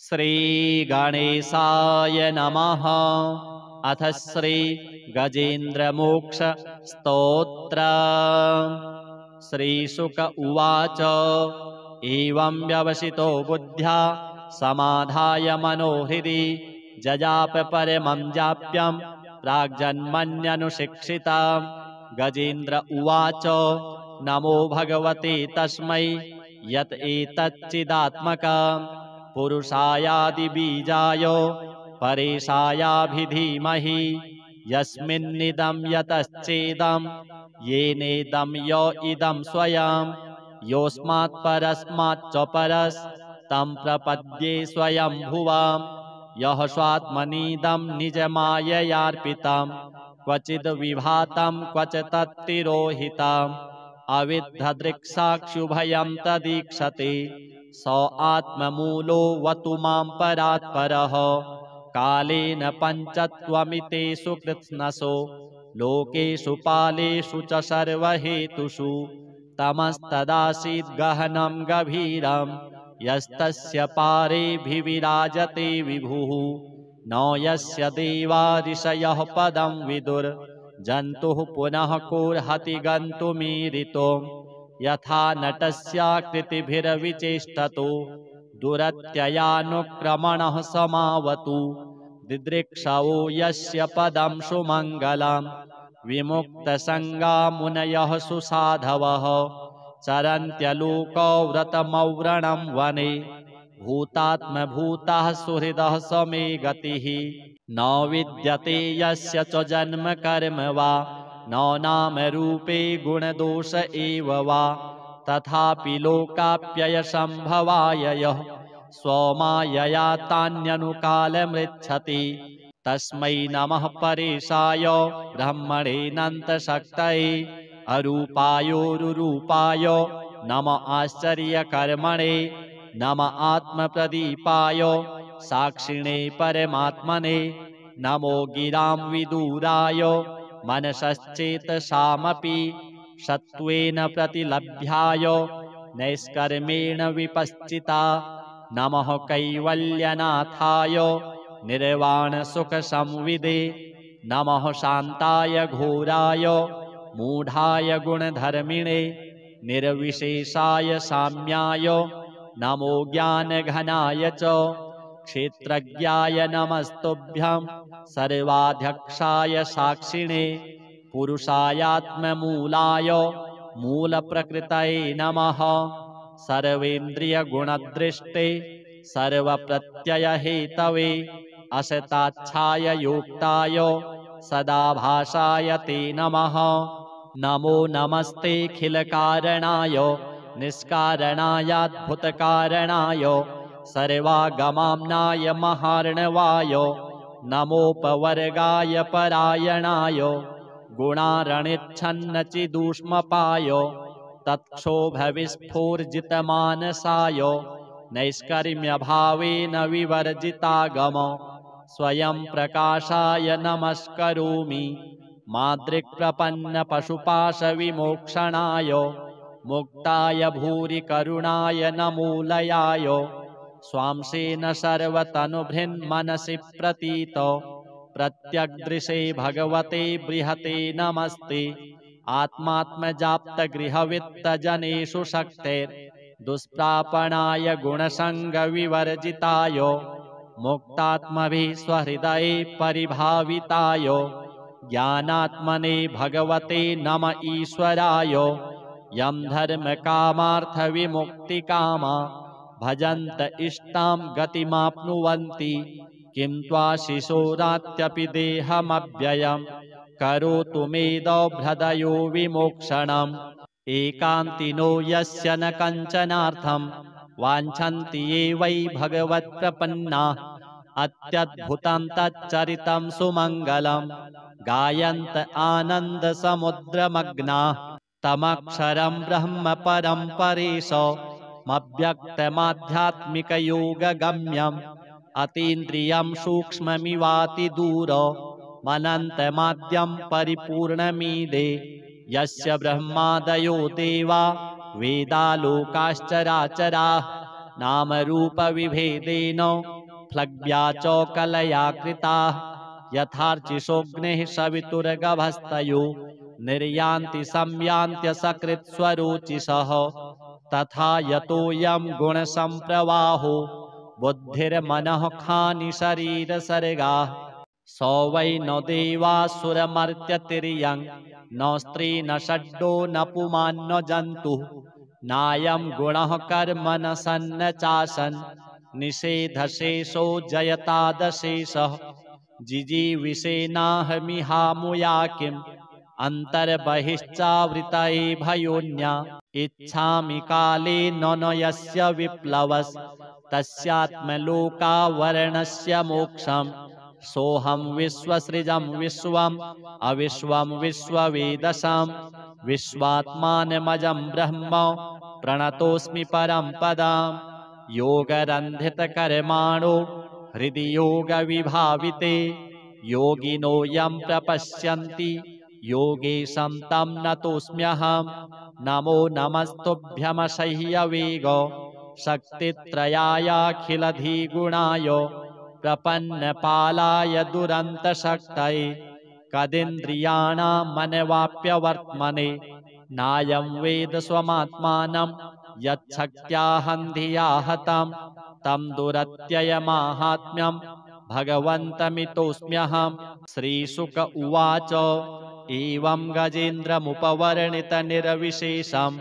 श्रीगणेशाय नमः। अथ श्री गजेन्द्रमोक्ष स्तोत्र। श्रीशुक उवाच एवं व्यवसितो बुद्ध्या समाधाय मनोहृदि जजाप परमं जाप्यं प्राग्जन्मन्यनुशिक्षिता। गजेन्द्र उवाच नमो भगवते तस्मै यत एतच्चिदात्मकं पुरुषायादिबीजाय परेशायाभिधीमहि यस्मिन्निदं यतश्चेदं येनेदं य इदं स्वयं योऽस्मात् परस्माच्च परस्तं प्रपद्ये स्वयंभुवां यः स्वात्मनीदं निजमाययार्पितं क्वचिद् विभातं क्वच तत्तिरोहितम् अविद्धदृक्साक्षुभयं तदीक्षते स आत्ममूलो वतु मां परात्परः कालेन पञ्चत्वमितेषु कृत्स्नसो लोकेषु पालेषु च सर्वहेतुषु तमस्तदासीद् गहनं गभीरं यस्तस्य पारेभिविराजते विभुः न यस्य देवा ऋषयः पदं विदुर् जन्तुः पुनः कोर्हति गन्तुमीरितो यथा नटस्याकृतिभिर्विचेष्टतो दुरत्ययानुक्रमणः समावतु दिदृक्षवो यस्य पदं सुमङ्गलं विमुक्तसङ्गा मुनयः सुसाधवः चरन्त्यलोकव्रतमव्रणं वने भूतात्मभूतः सुहृदः समे गतिः न विद्यते यस्य च जन्म कर्म वा न नाम रूपे गुणदोष एव वा तथापि लोकाप्ययसम्भवाय यः स्वमायया तान्यनुकालमृच्छति तस्मै नमः परेशाय ब्रह्मणेऽनन्तशक्तये अरूपायोरुरूपाय नम आश्चर्यकर्मणे नम आत्मप्रदीपाय साक्षिणे परमात्मने नमो गिरां विदूराय मनसश्चेतसामपि सत्त्वेन प्रतिलभ्याय नैष्कर्मेण विपश्चिता नमः कैवल्यनाथाय निर्वाणसुखसंविदे नमः शान्ताय घोराय मूढाय गुणधर्मिणे निर्विशेषाय साम्याय नमो ज्ञानघनाय च क्षेत्रज्ञाय नमस्तुभ्यं सर्वाध्यक्षाय साक्षिणे पुरुषायात्ममूलाय मूलप्रकृतये नमः सर्वेन्द्रियगुणदृष्टे सर्वप्रत्ययहेतवे असताच्छाय योक्ताय सदाभासाय ते नमः नमो नमस्तेऽखिलकारणाय निष्कारणायाद्भुतकारणाय सर्वागमाम्नाय महार्णवाय नमोपवर्गाय परायणाय गुणारणिच्छन्नचिदूष्मपाय तत्क्षोभविस्फूर्जितमानसाय नैष्कर्म्यभावेन विवर्जितागम स्वयं प्रकाशाय नमस्करोमि मादृक्प्रपन्नपशुपाशविमोक्षणाय मुक्ताय भूरि करुणाय नमोलयाय स्वांसेन सर्वतनुभृन्मनसि प्रतीत प्रत्यग्दृशे भगवते बृहते नमस्ते आत्मात्मजाप्तगृहवित्तजनेषु शक्तेर्दुष्प्रापणाय गुणसङ्गविवर्जिताय मुक्तात्मभिः स्वहृदये परिभाविताय ज्ञानात्मने भगवते नम ईश्वराय यं धर्मकामार्थविमुक्तिकामा भजन्त इष्टां गतिमाप्नुवन्ति किं त्वाशिशोरात्यपि देहमव्ययं करोतु मेदोभ्रदयो विमोक्षणम् एकान्तिनो यस्य न कञ्चनार्थं वाञ्छन्ति ये वै भगवत्प्रपन्नाः अत्यद्भुतं तच्चरितं सुमङ्गलं गायन्त आनन्दसमुद्रमग्नाः तमक्षरं ब्रह्म परं परेशमव्यक्तमाध्यात्मिकयोगगम्यम् अतीन्द्रियं सूक्ष्ममिवातिदूरमनन्तमाद्यं परिपूर्णमीदे यस्य ब्रह्मादयो देवा वेदालोकाश्चराचराः नामरूपविभेदेन फ्लग्व्या च कलया कृताः यथार्चिषोऽग्निः सवितुर्गभस्तयो निर्यान्ति संयान्त्यसकृत्स्वरुचिषः तथा यतोऽयं गुणसम्प्रवाहो बुद्धिर्मनः खानि शरीरसर्गाः स वै न देवासुरमर्त्यतिर्यं न स्त्री न षड्डो न पुमान् न जन्तुः नायं गुणः कर्म न सन्न चासन् निषेधशेषो जयतादशेषः जिजीविषेनाहमिहामुया किम् अन्तर्बहिश्चावृतये भयोन्या इच्छामि काले न यस्य विप्लवस् तस्यात्मलोकावरणस्य मोक्षम् सोऽहं विश्वसृजं विश्वम् अविश्वं विश्ववेदसां विश्वात्मानमजं ब्रह्म प्रणतोऽस्मि परं पदाम् योगरन्धितकर्माणो हृदि योगविभाविते योगिनो यं प्रपश्यन्ति योगेशं तं नतोऽस्म्यहम् नमो नमस्तुभ्यमसह्यवेग शक्तित्रयायाखिलधिगुणाय प्रपन्नपालाय दुरन्तशक्तये कदिन्द्रियाणामनवाप्यवर्त्मने नायं वेद स्वमात्मानं यच्छक्त्याहं धिया हतं तं दुरत्ययमाहात्म्यं भगवन्तमितोऽस्म्यहम् श्रीशुक उवाच एवं गजेन्द्रमुपवर्णितनिर्विशेषं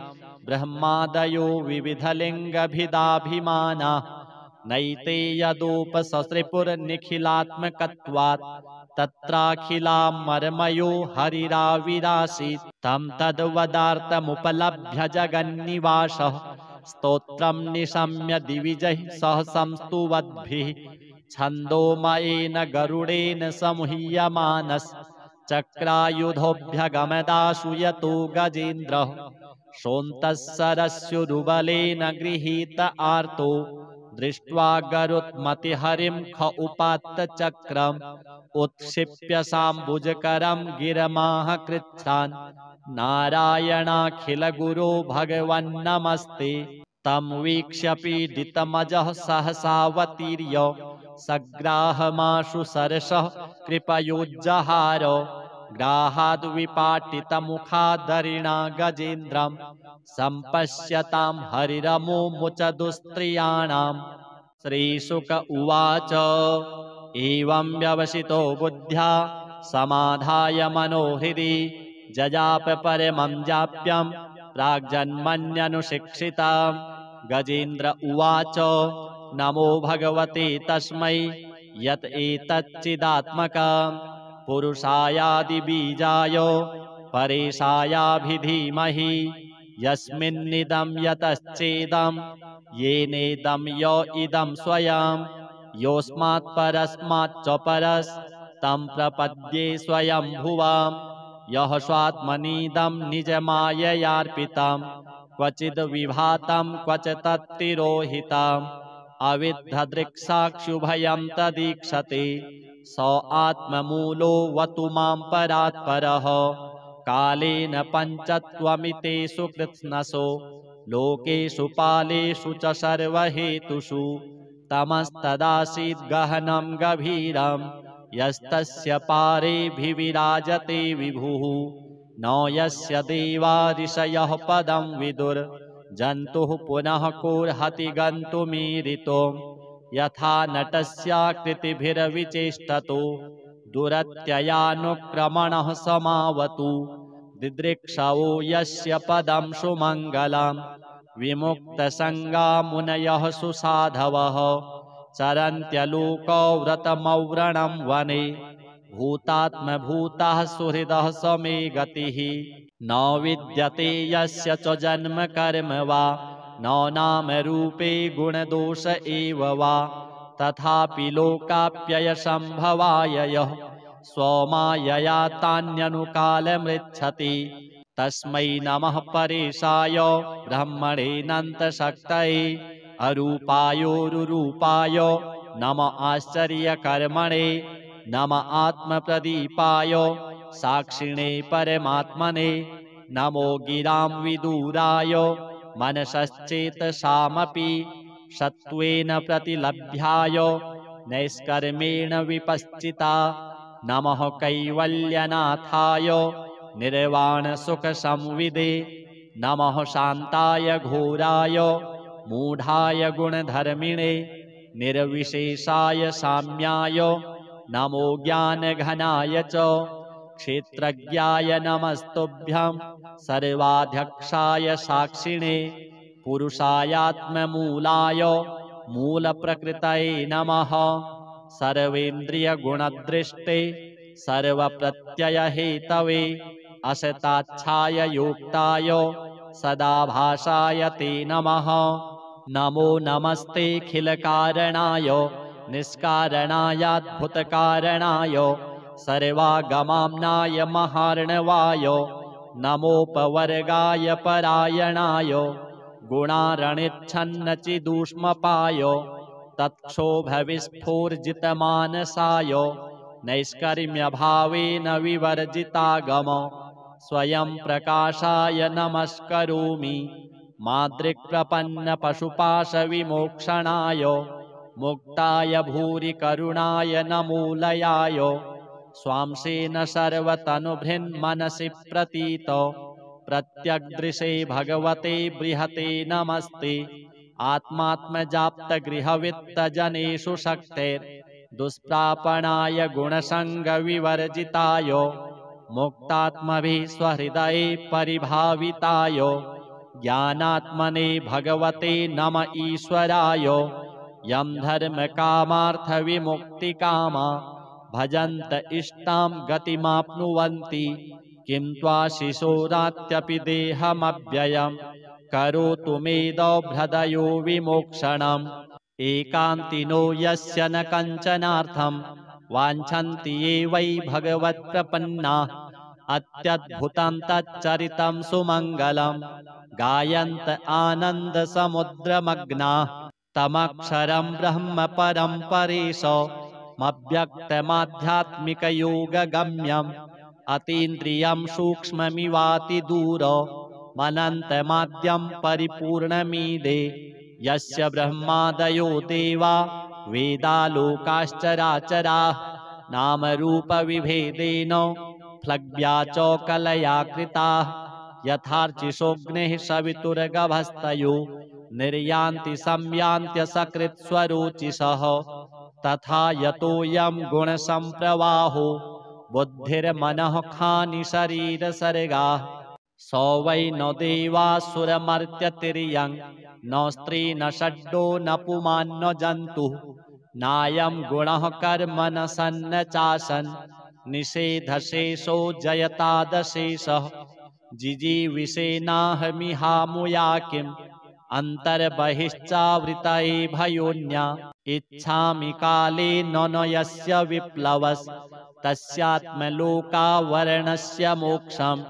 ब्रह्मादयो विविधलिङ्गभिदाभिमानाः नैते यदोपससृपुर्निखिलात्मकत्वात् तत्राखिलामर्मयो हरिराविरासीत् तं तद्वदार्थमुपलभ्य जगन्निवासः स्तोत्रं निशम्य दिविजैः सह संस्तुवद्भिः छन्दोमयेन गरुडेन समुह्यमानश्चक्रायुधोऽभ्यगमदाशु यतो गजेन्द्रः सोऽन्तःसरस्युरुबलेन गृहीत आर्तो दृष्ट्वा गरुत्मतिहरिं ख उपात्तचक्रम् उत्क्षिप्य साम्बुजकरं गिरमाह कृच्छ्रान् नारायणाखिलगुरो भगवन्नमस्ते तं वीक्ष्य पीडितमजः सहसावतीर्य सग्राहमाशु सरसः कृपयोज्जहार ग्राहाद्विपाटितमुखादरिणा गजेन्द्रं सम्पश्यतां हरिरमुमुचदुस्त्रियाणाम् श्रीशुक उवाच एवं व्यवसितो बुद्ध्या समाधाय मनोहृदि जजाप परमं जाप्यं प्राग्जन्मन्यनुशिक्षितां गजेन्द्र उवाच नमो भगवते तस्मै यत् एतच्चिदात्मकं पुरुषायादिबीजाय परेशायाभिधीमहि यस्मिन्निदं यतश्चेदं येनेदं य इदं स्वयं योऽस्मात् परस्माच्च परस्तं प्रपद्ये स्वयंभुवां यः स्वात्मनीदं निजमाययार्पितं क्वचिद् विभातं क्वच तत्तिरोहितम् अविद्धदृक्साक्षुभयं तदीक्षते स आत्ममूलो वतु मां परात्परः कालेन पञ्चत्वमितेषु कृत्स्नसो लोकेषु पालेषु च सर्वहेतुषु तमस्तदासीद् गहनं गभीरं यस्तस्य पारेऽभिविराजते विभुः न यस्य देवा ऋषयः पदं विदुर् जन्तुः पुनः कोर्हति गन्तुमीरितो यथा नटस्याकृतिभिर्विचेष्टतो दुरत्ययानुक्रमणः समावतु दिदृक्षवो यस्य पदं सुमङ्गलं विमुक्तसङ्गा मुनयः सुसाधवः चरन्त्यलोको व्रतमव्रणं वने भूतात्मभूतः सुहृदः समे गतिः न विद्यते यस्य च जन्म कर्म वा न नाम रूपे गुणदोष एव वा तथापि लोकाप्ययसम्भवाय यः स्वमायया तान्यनुकालमृच्छति तस्मै नमः परेशाय ब्रह्मणेऽनन्तशक्तये अरूपायोरुरूपाय नम आश्चर्यकर्मणे नम आत्मप्रदीपाय साक्षिणे परमात्मने नमो गिरां विदूराय मनसश्चेतसामपि सत्त्वेन प्रतिलभ्याय नैष्कर्मेण विपश्चिता। नमः कैवल्यनाथाय निर्वाणसुखसंविदे। नमः शान्ताय घोराय मूढाय गुणधर्मिणे। निर्विशेषाय साम्याय नमो ज्ञानघनाय च। क्षेत्रज्ञाय नमस्तुभ्यं सर्वाध्यक्षाय साक्षिणे। पुरुषायात्ममूलाय मूलप्रकृतये नमः। सर्वेन्द्रियगुणदृष्टे सर्वप्रत्ययहेतवे। असताच्छाय योक्ताय सदाभासाय ते नमः। नमो नमस्तेऽखिलकारणाय निष्कारणायाद्भुतकारणाय सर्वागमाम्नाय महार्णवाय। नमोपवर्गाय परायणाय गुणारणिच्छन्नचिदूष्मपाय। तत्क्षोभविस्फूर्जितमानसाय नैष्कर्म्यभावेन विवर्जितागम स्वयं प्रकाशाय नमस्करोमि। मादृक्प्रपन्नपशुपाशविमोक्षणाय मुक्ताय भूरि करुणाय नमोलयाय। स्वांसेन सर्वतनुभृन्मनसि प्रतीत प्रत्यग्दृशे भगवते बृहते नमस्ते। आत्मात्मजाप्तगृहवित्तजनेषु शक्तेर्दुष्प्रापणाय गुणसङ्गविवर्जिताय। मुक्तात्मभिः स्वहृदये परिभाविताय ज्ञानात्मने भगवते नम ईश्वराय। यं धर्मकामार्थविमुक्तिकामा भजन्त इष्टां गतिमाप्नुवन्ति। किं त्वाशिशोरात्यपि देहमव्ययं करोतु मेदौभ्रदयो विमोक्षणम्। एकान्तिनो यस्य न कञ्चनार्थं वाञ्छन्ति ये वै भगवत्प्रपन्नाः। अत्यद्भुतं तच्चरितं सुमङ्गलं गायन्त आनन्दसमुद्रमग्नाः। तमक्षरं ब्रह्म परं परेशमव्यक्तमाध्यात्मिकयोगगम्यम्। अतीन्द्रियं सूक्ष्ममिवातिदूरमनन्तमाद्यं परिपूर्णमीदे। यस्य ब्रह्मादयो देवा वेदालोकाश्चराचराः। नामरूपविभेदेन फ्लग्व्या च कलया कृताः। यथार्चिषोऽग्निः सवितुर्गभस्तयो निर्यान्ति संयान्त्यसकृत्स्वरोचिषः। तथा यतोऽयं गुणसम्प्रवाहो बुद्धिर्मनः खानि शरीरसर्गाः। स वै न देवासुरमर्त्यतिर्यं न स्त्री न षड्डो न पुमान् न जन्तुः। नायं गुणः कर्म न सन्न चासन् निषेधशेषो जयतादशेषः। जिजीविषेनाहमिहामुया किम् अन्तर्बहिश्चावृतये भयोन्या। इच्छामि काले न यस्य विप्लवस्तस्यात्मलोकावरणस्य मोक्षम्।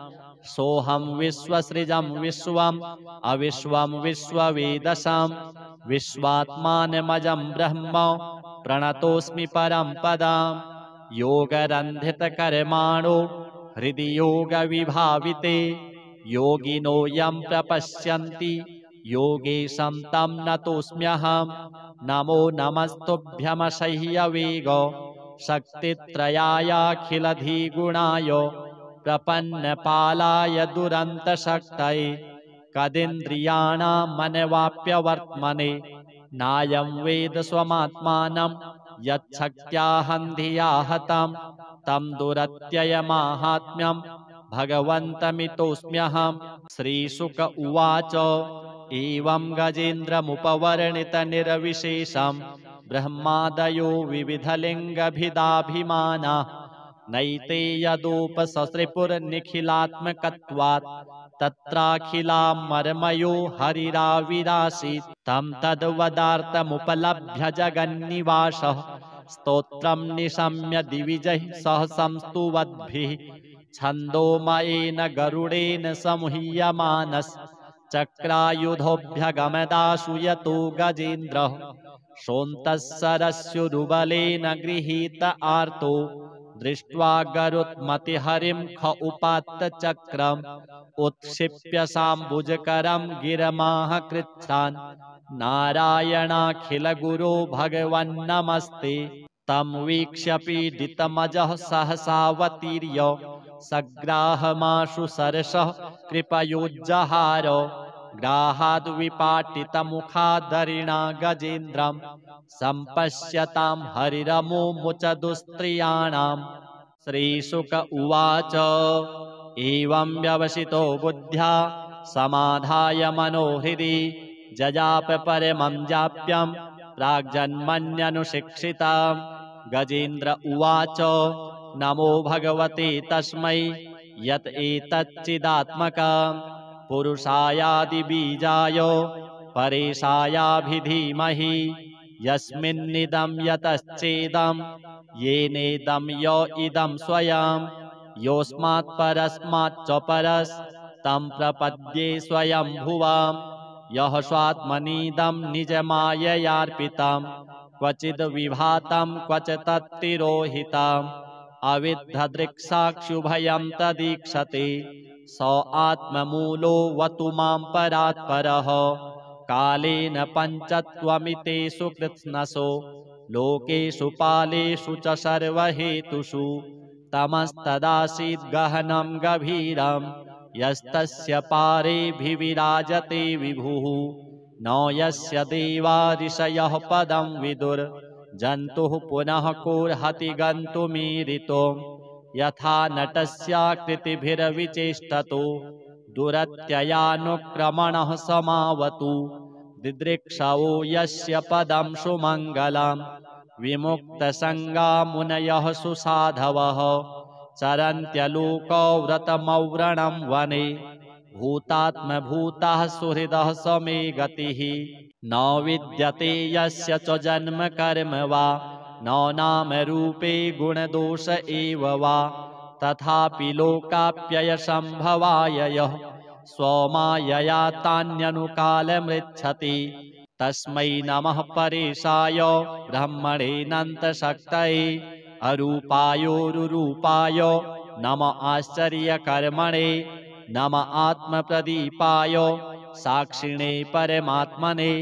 सोऽहं विश्वसृजं विश्वम् अविश्वं विश्ववेदसां। विश्वात्मानमजं ब्रह्म प्रणतोऽस्मि परं पदम्। योगरन्धितकर्माणो हृदि योगविभाविते। योगिनो यं प्रपश्यन्ति योगेशं तं नतोऽस्म्यहम्। नमो नमस्तुभ्यमसह्यवेग शक्तित्रयायाखिलधिगुणाय। प्रपन्नपालाय दुरन्तशक्तये कदिन्द्रियाणां मनवाप्यवर्त्मने। नायं वेद स्वमात्मानं यच्छक्त्याहं धिया हतं। तं दुरत्ययमाहात्म्यं भगवन्तमितोऽस्म्यहम्। श्रीशुक उवाच एवं गजेन्द्रमुपवर्णितनिरविशेषं ब्रह्मादयो विविधलिङ्गभिदाभिमानाः। नैते यदुपससृपुर्निखिलात्मकत्वात् तत्राखिलामर्मयो हरिराविरासीत्। तं तद्वदार्थमुपलभ्य जगन्निवासः स्तोत्रं निशम्य दिविजैः सह संस्तुवद्भिः। छन्दोमयेन गरुडेन समुह्यमानश्चक्रायुधोऽभ्यगमदाशु यतो गजेन्द्रः। सोऽन्तः सरस्युरुबलेन गृहीत आर्तो दृष्ट्वा गरुत्मतिहरिं ख उपात्तचक्रम् उत्क्षिप्य साम्बुजकरं गिरमाह कृच्छ्रान् नारायणाखिलगुरो भगवन्नमस्ते। तं वीक्ष्य पीडितमजः सहसावतीर्य सग्राहमाशु सरसः कृपयोज्जहार। ग्राहाद्विपाटितमुखादरिणा गजेन्द्रं सम्पश्यतां हरिरमुमुच दुस्त्रियाणाम्। श्रीशुक उवाच एवं व्यवसितो बुद्ध्या समाधाय मनोहृदि जजाप परमं जाप्यं प्राग्जन्मन्यनुशिक्षिताम्। गजेन्द्र उवाच नमो भगवते तस्मै यत् एतच्चिदात्मकम् पुरुषायादिबीजाय परेशायाभिधीमहि यस्मिन्निदं यतश्चेदं येनेदं य इदं स्वयं योऽस्मात् परस्माच्च परस्तं प्रपद्ये स्वयंभुवाम्। यः स्वात्मनीदं निजमाययार्पितं क्वचिद् विभातं क्वच तत्तिरोहितम् अविद्धदृक्साक्षुभयं तदीक्षते स आत्ममूलोऽवतु मां परात्परः। कालेन पञ्चत्वमितेषु कृत्स्नसो लोकेषु पालेषु च सर्वहेतुषु तमस्तदासीद् गहनं गभीरं यस्तस्य पारेऽभिविराजते विभुः। न यस्य देवा ऋषयः पदं विदुर् जन्तुः पुनः कोऽर्हति गन्तुमीरितुम्। यथा नटस्याकृतिभिर्विचेष्टतो दुरत्ययानुक्रमणः समावतु दिदृक्षवो यस्य पदं सुमङ्गलं विमुक्तसङ्गा मुनयः सुसाधवः चरन्त्यलोकव्रतमव्रणं वने भूतात्मभूतः सुहृदः स मे गतिः। न विद्यते यस्य च जन्म कर्म वा न नामरूपे गुणदोष एव वा तथापि लोकाप्ययसम्भवाय यः स्वमायया तान्यनुकालमृच्छति तस्मै नमः परेशाय ब्रह्मणेऽनन्तशक्तये अरूपायोरुरूपाय नम आश्चर्यकर्मणे नम आत्मप्रदीपाय साक्षिणे परमात्मने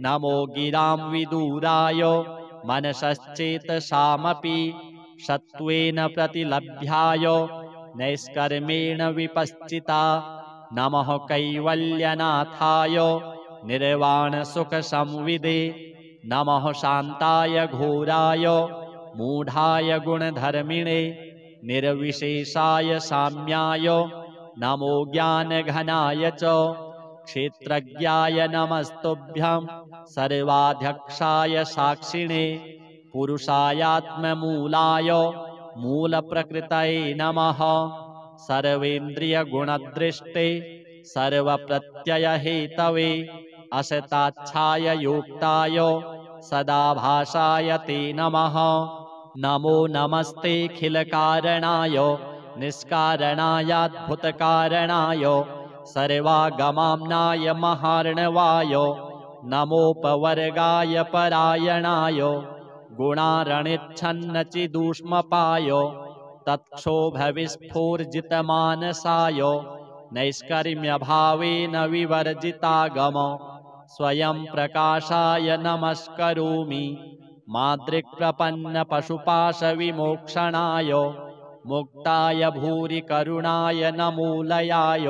नमो गिरां विदूराय मनसश्चेतसामपि सत्त्वेन प्रतिलभ्याय नैष्कर्मेण विपश्चिता नमः कैवल्यनाथाय निर्वाणसुखसंविदे नमः शान्ताय घोराय मूढाय गुणधर्मिणे निर्विशेषाय साम्याय नमो ज्ञानघनाय च क्षेत्रज्ञाय नमस्तुभ्यं सर्वाध्यक्षाय साक्षिणे पुरुषायात्ममूलाय मूलप्रकृतये नमः सर्वेन्द्रियगुणदृष्टे सर्वप्रत्ययहेतवे असताच्छाय योक्ताय सदाभासाय ते नमः। नमो नमस्तेऽखिलकारणाय निष्कारणायाद्भुतकारणाय सर्वागमाम्नाय महार्णवाय नमोपवर्गाय परायणाय गुणारणिच्छन्नचिदूष्मपाय तत्क्षोभविस्फूर्जितमानसाय नैष्कर्म्यभावेन विवर्जितागम स्वयं प्रकाशाय नमस्करोमि मादृक्प्रपन्नपशुपाशविमोक्षणाय मुक्ताय भूरि करुणाय नमोलयाय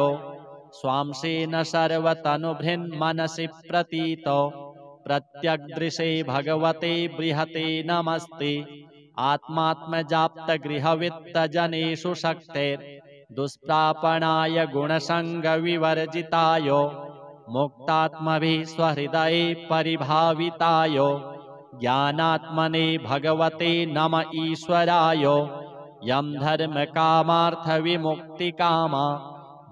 स्वांसेन सर्वतनुभृन्मनसि प्रतीत प्रत्यग्दृशे भगवते बृहते नमस्ते आत्मात्मजाप्तगृहवित्तजनेषु शक्तेर्दुष्प्रापणाय गुणसङ्गविवर्जिताय मुक्तात्मभिः स्वहृदये परिभाविताय ज्ञानात्मने भगवते नम ईश्वराय यं धर्मकामार्थविमुक्तिकामा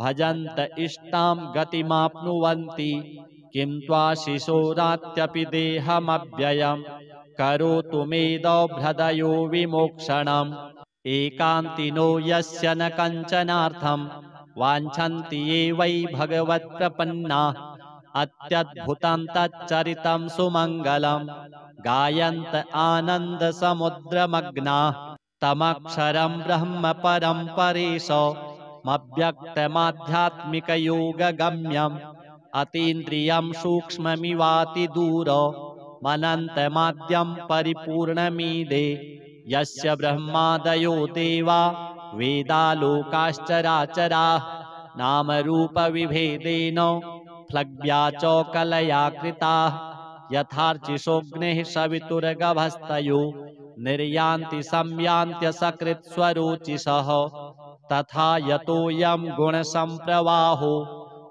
भजन्त इष्टां गतिमाप्नुवन्ति किं त्वाशिशोरात्यपि देहमव्ययं करोतु मेदौभ्रदयो विमोक्षणम् एकान्तिनो यस्य न कञ्चनार्थं वाञ्छन्ति ये वै भगवत्प्रपन्नाः अत्यद्भुतं तच्चरितं सुमङ्गलं गायन्त आनन्दसमुद्रमग्नाः तमक्षरं ब्रह्म परं परेशमव्यक्तमाध्यात्मिकयोगगम्यम् अतीन्द्रियं सूक्ष्ममिवातिदूरमनन्तमाद्यं परिपूर्णमीदे यस्य ब्रह्मादयो देवा वेदालोकाश्चराचराः नामरूपविभेदेन फ्लग्व्या च कलया कृताः यथार्चिषोऽग्निः सवितुर्गभस्तयो निर्यान्ति संयान्त्यसकृत्स्वरोचिषः तथा यतोऽयं गुणसम्प्रवाहो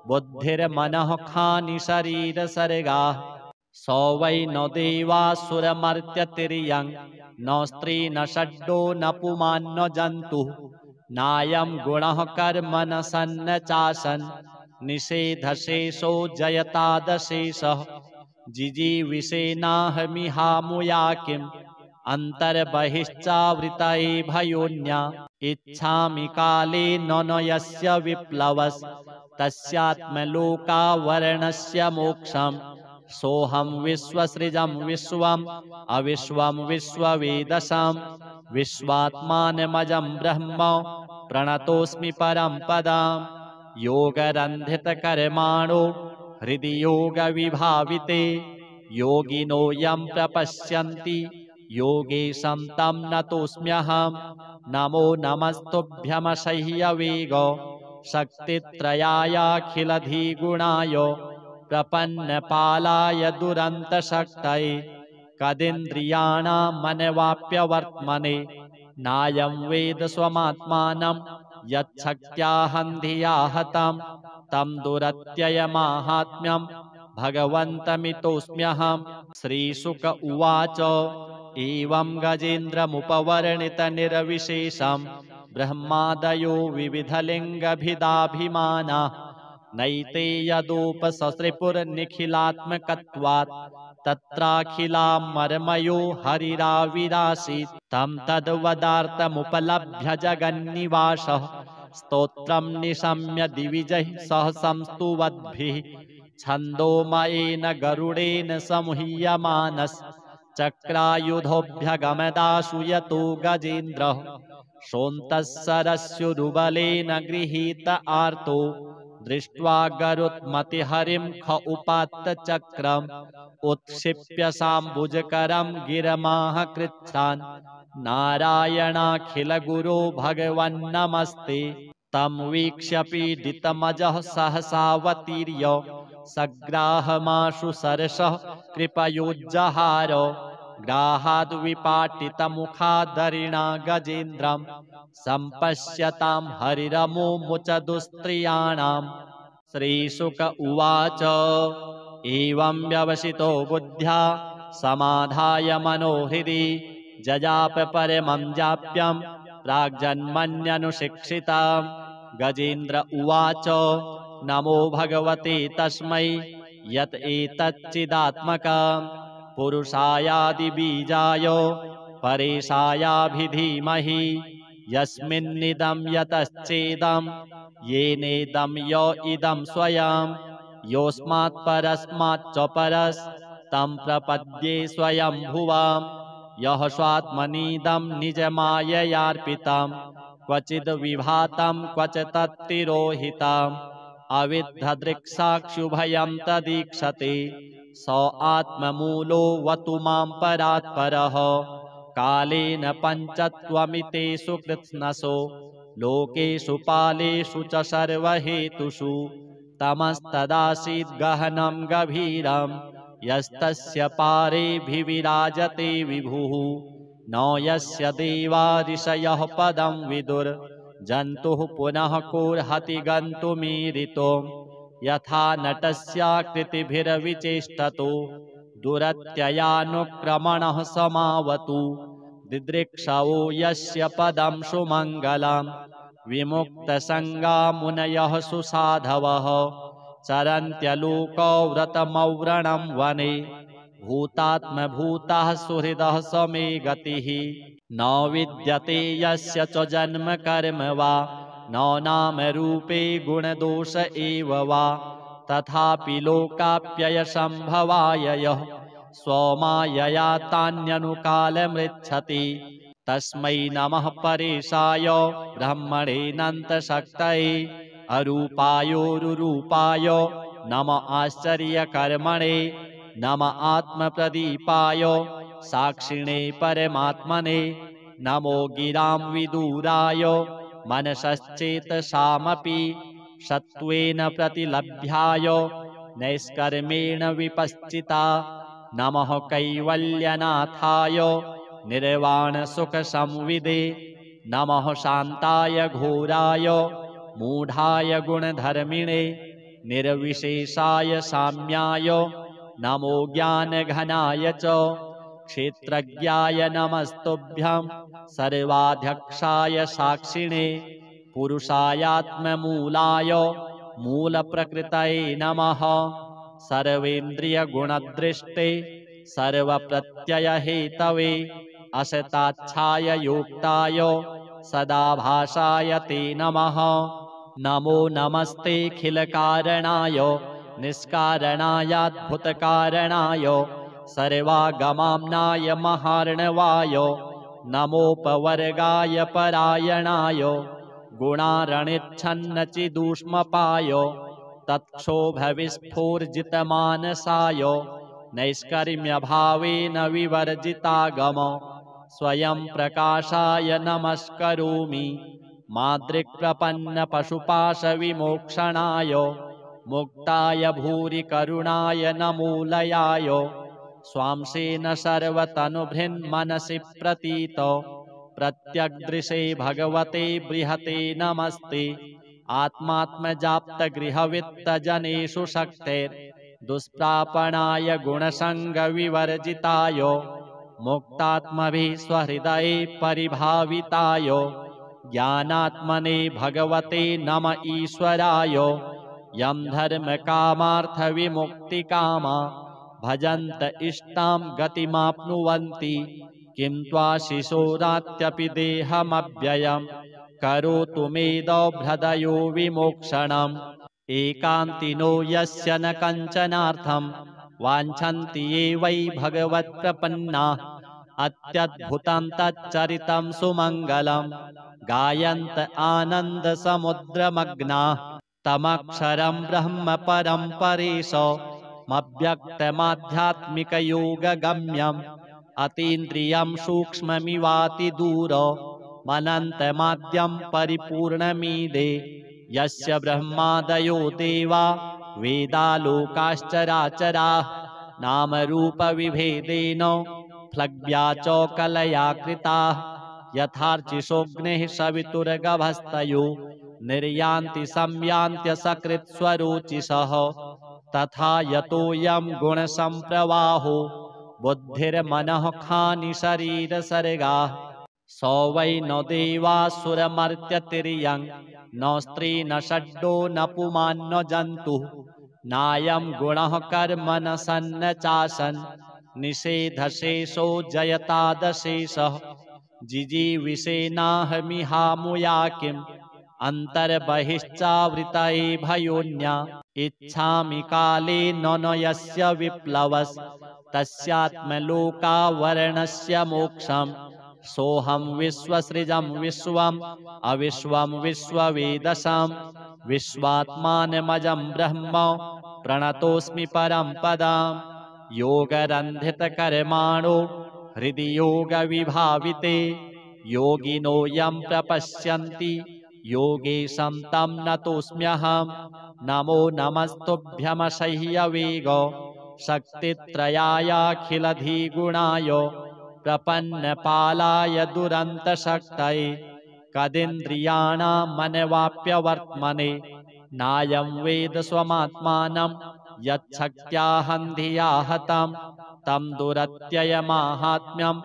बुद्धिर्मनः खानि शरीरसर्गाः स वै न देवासुरमर्त्यतिर्यं न स्त्री न षड्डो न पुमान् न जन्तुः नायं गुणः कर्म न सन्न चासन् निषेधशेषो जयतादशेषः जिजीविषेनाहमिहामुया किम् अन्तर्बहिश्चावृता भयोन्या इच्छामि काले न यस्य विप्लवस् तस्यात्मलोकावरणस्य मोक्षम् सोऽहं विश्वसृजं विश्वम् अविश्वं विश्ववेदसाम् विश्वात्मानमजं ब्रह्म प्रणतोऽस्मि परं पदाम् योगरन्धितकर्माणो हृदि योगविभाविते योगिनो यं प्रपश्यन्ति योगेशं तं नतोऽस्म्यहम् नमो नमस्तुभ्यमसह्यवेग शक्तित्रयायाखिलधिगुणाय प्रपन्नपालाय दुरन्तशक्तये कदिन्द्रियाणामनवाप्यवर्त्मने नायं वेद स्वमात्मानं यच्छक्त्याहं धिया हतं तं दुरत्ययमाहात्म्यं भगवन्तमितोऽस्म्यहम्। श्रीशुक उवाच एवं गजेन्द्रमुपवर्णितनिरविशेषं ब्रह्मादयो विविधलिङ्गभिदाभिमानाः नैते यदोपससृपुर्निखिलात्मकत्वात् तत्राखिलामर्मयो हरिराविरासीत् तं तद्वदार्थमुपलभ्य जगन्निवासः स्तोत्रं निशम्य दिविजैः सह संस्तुवद्भिः छन्दोमयेन गरुडेन समुह्यमानस् चक्रायुधोऽभ्यगमदाशु यतो गजेन्द्रः सोऽन्तःसरस्युरुबलेन गृहीत आर्तो दृष्ट्वा गरुत्मतिहरिं ख उपात्त चक्रम् उत्क्षिप्य साम्बुजकरं गिरमाह कृच्छ्रान् नारायणाखिलगुरो भगवन्नमस्ते तं वीक्ष्य पीडितमजः सहसावतीर्य सग्राहमाशु सरसः कृपयोज्जहार ग्राहाद्विपाटितमुखादरिणा गजेन्द्रं सम्पश्यतां हरिरमुमुच दुस्त्रियाणाम्। श्रीशुक उवाच एवं व्यवसितो बुद्ध्या समाधाय मनोहृदि जजाप परमं जाप्यं प्राग्जन्मन्यनुशिक्षितां। गजेन्द्र उवाच नमो भगवते तस्मै यत् एतच्चिदात्मकं पुरुषायादिबीजाय परेशायाभिधीमहि यस्मिन्निदं यतश्चेदं येनेदं य इदं स्वयं योऽस्मात् परस्माच्च परस् तं प्रपद्ये स्वयंभुवां यः स्वात्मनीदं निजमाययार्पितं क्वचिद् विभातं क्वच तत्तिरोहितम् अविद्धदृक्साक्षुभयं तदीक्षते स आत्ममूलो वतु मां परात्परः कालेन पञ्चत्वमितेषु कृत्स्नसो लोकेषु पालेषु च सर्वहेतुषु तमस्तदासीद् गहनं गभीरं यस्तस्य पारेभिविराजते विभुः न यस्य देवा ऋषयः पदं विदुर् जन्तुः पुनः कोर्हति गन्तुमीरितो यथा नटस्याकृतिभिर्विचेष्टतो दुरत्ययानुक्रमणः समावतु दिदृक्षवो यस्य पदं सुमङ्गलं विमुक्तसङ्गा मुनयः सुसाधवः चरन्त्यलोकव्रतमव्रणं वने भूतात्मभूतः सुहृदः समे गतिः न विद्यते यस्य च जन्म कर्म वा न नाम रूपे गुणदोष एव वा तथापि लोकाप्ययसम्भवाय यः स्वमायया तान्यनुकालमृच्छति तस्मै नमः परेशाय ब्रह्मणेऽनन्तशक्तये अरूपायोरुरूपाय नम आश्चर्यकर्मणे नम आत्मप्रदीपाय साक्षिणे परमात्मने नमो गिरां विदूराय मनसश्चेतसामपि सत्त्वेन प्रतिलभ्याय नैष्कर्मेण विपश्चिता नमः कैवल्यनाथाय निर्वाणसुखसंविदे नमः शान्ताय घोराय मूढाय गुणधर्मिणे निर्विशेषाय साम्याय नमो ज्ञानघनाय च क्षेत्रज्ञाय नमस्तुभ्यं सर्वाध्यक्षाय साक्षिणे पुरुषायात्ममूलाय मूलप्रकृतये नमः सर्वेन्द्रियगुणदृष्टे सर्वप्रत्ययहेतवे असताच्छाय योक्ताय सदाभासाय ते नमः नमो नमस्तेऽखिलकारणाय निष्कारणायाद्भुतकारणाय सर्वागमाम्नाय महार्णवाय नमोपवर्गाय परायणाय गुणारणिच्छन्नचिदूष्मपाय तत्क्षोभविस्फूर्जितमानसाय नैष्कर्म्यभावेन विवर्जितागम स्वयं प्रकाशाय नमस्करोमि मादृक्प्रपन्नपशुपाशविमोक्षणाय मुक्ताय भूरि करुणाय नमोलयाय स्वांसेन सर्वतनुभृन्मनसि प्रतीत प्रत्यग्दृशे भगवते बृहते नमस्ते आत्मात्मजाप्तगृहवित्तजनेषु शक्तेर्दुष्प्रापणाय गुणसङ्गविवर्जिताय मुक्तात्मभिः स्वहृदये परिभाविताय ज्ञानात्मने भगवते नम ईश्वराय यं धर्मकामार्थविमुक्तिकामा भजन्त इष्टां गतिमाप्नुवन्ति किं त्वाशिशोरात्यपि देहमव्ययं करोतु मेदोभ्रदयो विमोक्षणम् एकान्तिनो यस्य न कञ्चनार्थं वाञ्छन्ति ये वै भगवत्प्रपन्नाः अत्यद्भुतं तच्चरितं सुमङ्गलं गायन्त आनन्दसमुद्रमग्नाः तमक्षरं ब्रह्म परं परेशमव्यक्तमाध्यात्मिकयोगगम्यम् अतीन्द्रियं सूक्ष्ममिवातिदूरमनन्तमाद्यं परिपूर्णमीदे यस्य ब्रह्मादयो देवा वेदालोकाश्चराचराः नामरूपविभेदेन फ्लग्व्या च कलया कृताः यथार्चिषोऽग्निः सवितुर्गभस्तयो निर्यान्ति संयान्त्यसकृत्स्वरोचिषः तथा यतोऽयं गुणसम्प्रवाहो बुद्धिर्मनः खानि शरीरसर्गाः स वै न देवासुरमर्त्यतिर्यं न स्त्री न षड्डो न पुमान् न जन्तुः नायं गुणः कर्म न सन्न चासन् निषेधशेषो जयतादशेषः जिजीविषेनाहमिहामुया किम् अन्तर्बहिश्चावृतये भयोन्या इच्छामि काले न यस्य विप्लवस्तस्यात्मलोकावरणस्य मोक्षम् सोऽहं विश्वसृजं विश्वम् अविश्वं विश्ववेदसां विश्वात्मानमजं ब्रह्म प्रणतोऽस्मि परं पदाम् योगरन्धितकर्माणो हृदि योगविभाविते योगिनो यं प्रपश्यन्ति योगेशं तं नतोऽस्म्यहं नमो नमस्तुभ्यमसह्यवेग शक्तित्रयायाखिलधिगुणाय प्रपन्नपालाय दुरन्तशक्तये कदिन्द्रियाणां मनवाप्यवर्त्मने नायं वेद स्वमात्मानं यच्छक्त्याहं धिया हतं तं दुरत्ययमाहात्म्यं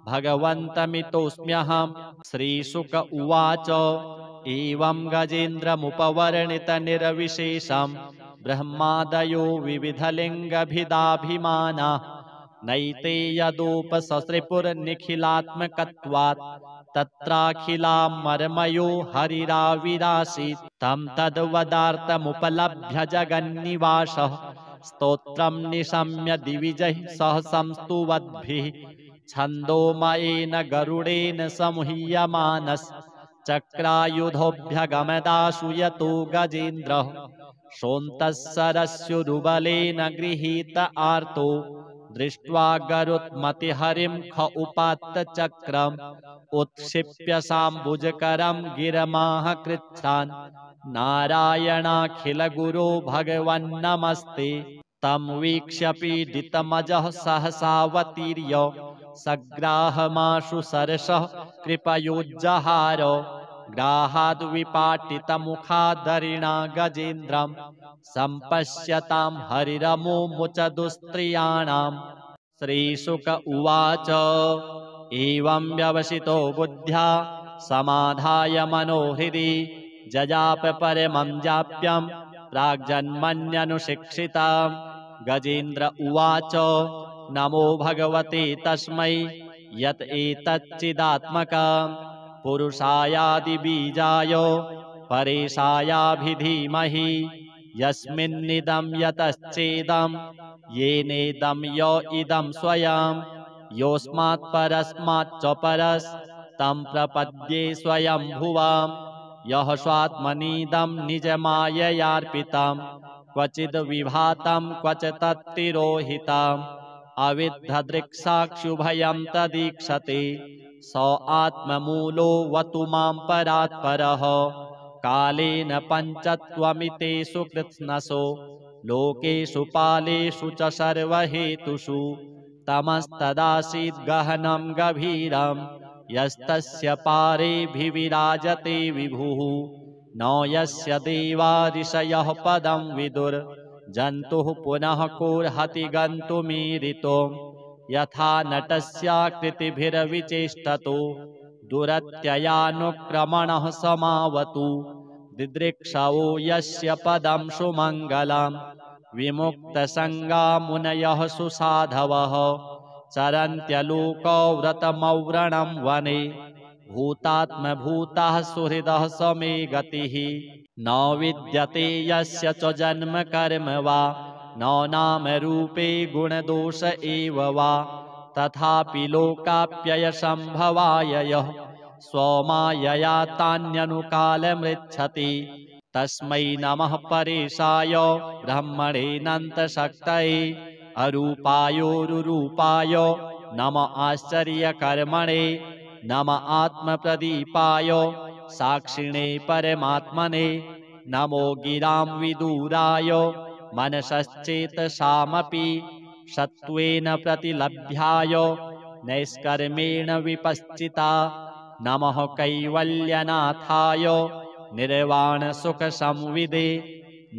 भगवन्तमितोऽस्म्यहं श्रीशुक उवाच एवं गजेन्द्रमुपवर्णितनिर्विशेषं ब्रह्मादयो विविधलिङ्गभिदाभिमानाः नैते यदोपससृपुर्निखिलात्मकत्वात् तत्राखिलामर्मयो हरिराविरासीत् तं तद्वदार्थमुपलभ्य जगन्निवासः स्तोत्रं निशम्य दिविजैः सह संस्तुवद्भिः छन्दोमयेन गरुडेन समुह्यमानश्चक्रायुधोऽभ्यगमदाशु यतो गजेन्द्रः शोन्तःसरस्युरुबलेन गृहीत आर्तो दृष्ट्वा गरुत्मतिहरिं ख उपात्तचक्रम् उत्क्षिप्य साम्बुजकरं गिरमाह कृच्छ्रान् नारायणाखिलगुरो भगवन्नमस्ते। तं वीक्ष्य पीडितमजः सहसावतीर्य सग्राहमाशु सरसः कृपयोज्जहार ग्राहाद्विपाटितमुखादरिणा गजेन्द्रं सम्पश्यतां हरिरमुमुच दुस्त्रियाणाम्। श्रीशुक उवाच एवं व्यवसितो बुद्ध्या समाधाय मनोहृदि जजाप परमं जाप्यं प्राग्जन्मन्यनुशिक्षिताम्। गजेन्द्र उवाच नमो भगवते तस्मै यत् एतच्चिदात्मकम् पुरुषायादिबीजाय परेशायाभिधीमहि यस्मिन्निदं यतश्चेदं येनेदं य इदं स्वयं योऽस्मात् परस्माच्च परस्तं प्रपद्ये स्वयंभुवां यः स्वात्मनीदं निजमाययार्पितं क्वचिद् विभातं क्वच तत्तिरोहितम् अविद्धदृक्साक्षुभयं तदीक्षते स आत्ममूलो वतु मां परात्परः कालेन पञ्चत्वमितेषु कृत्स्नसो लोकेषु पालेषु च सर्वहेतुषु तमस्तदासीद् गहनं गभीरं यस्तस्य पारेऽभिविराजते विभुः न यस्य देवा ऋषयः पदं विदुर् जन्तुः पुनः कोऽर्हति गन्तुमीरितुं यथा नटस्याकृतिभिर्विचेष्टतो दुरत्ययानुक्रमणः समावतु दिदृक्षवो यस्य पदं सुमङ्गलं विमुक्तसङ्गा मुनयः सुसाधवः चरन्त्यलोकव्रतमव्रणं वने भूतात्मभूतः सुहृदः स मे गतिः न विद्यते यस्य च जन्म कर्म वा न नाम रूपे गुणदोष एव वा तथापि लोकाप्ययसम्भवाय यः स्वमायया तान्यनुकालमृच्छति तस्मै नमः परेशाय ब्रह्मणेऽनन्तशक्तये अरूपायोरुरूपाय नम आश्चर्यकर्मणे नम आत्मप्रदीपाय साक्षिणे परमात्मने नमो गिरां विदूराय मनसश्चेतसामपि सत्त्वेन प्रतिलभ्याय नैष्कर्मेण विपश्चिता नमः कैवल्यनाथाय निर्वाणसुखसंविदे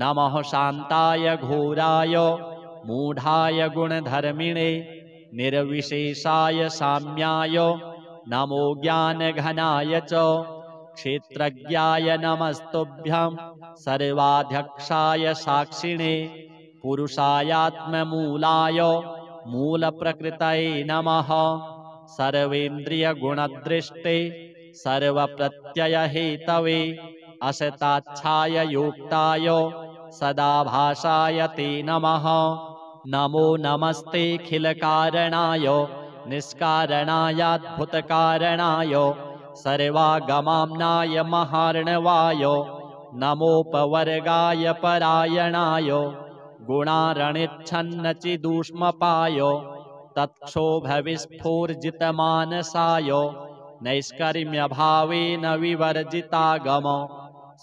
नमः शान्ताय घोराय मूढाय गुणधर्मिणे निर्विशेषाय साम्याय नमो ज्ञानघनाय च क्षेत्रज्ञाय नमस्तुभ्यं सर्वाध्यक्षाय साक्षिणे पुरुषायात्ममूलाय मूलप्रकृतये नमः सर्वेन्द्रियगुणदृष्टे सर्वप्रत्ययहेतवे असताच्छाय योक्ताय सदाभासाय ते नमः। नमो नमस्तेऽखिलकारणाय निष्कारणायाद्भुतकारणाय सर्वागमाम्नाय महार्णवाय नमोपवर्गाय परायणाय गुणारणिच्छन्नचिदूष्मपाय तत्क्षोभविस्फूर्जितमानसाय नैष्कर्म्यभावेन विवर्जितागम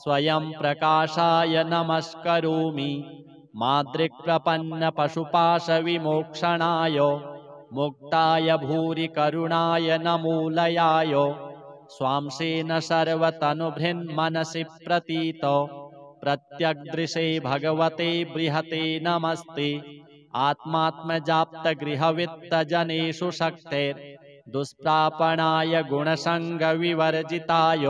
स्वयं प्रकाशाय नमस्करोमि मादृक्प्रपन्नपशुपाशविमोक्षणाय मुक्ताय भूरि करुणाय नमोलयाय स्वांसेन सर्वतनुभृन्मनसि प्रतीत प्रत्यग्दृशे भगवते बृहते नमस्ते आत्मात्मजाप्तगृहवित्तजनेषु शक्तेर्दुष्प्रापणाय गुणसङ्गविवर्जिताय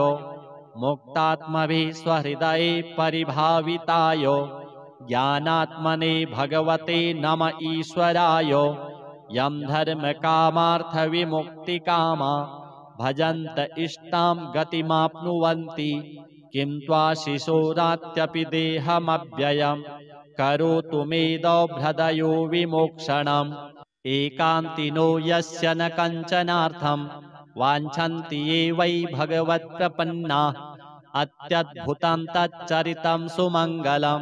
मुक्तात्मभिः स्वहृदये परिभाविताय ज्ञानात्मने भगवते नम ईश्वराय यं धर्मकामार्थविमुक्तिकामा भजन्त इष्टां गतिमाप्नुवन्ति किं त्वाशिशोरात्यपि देहमव्ययं करोतु मेदौ भ्रदयो विमोक्षणम्। एकान्तिनो यस्य न कञ्चनार्थं वाञ्छन्ति ये वै भगवत्प्रपन्नाः अत्यद्भुतं तच्चरितं सुमङ्गलं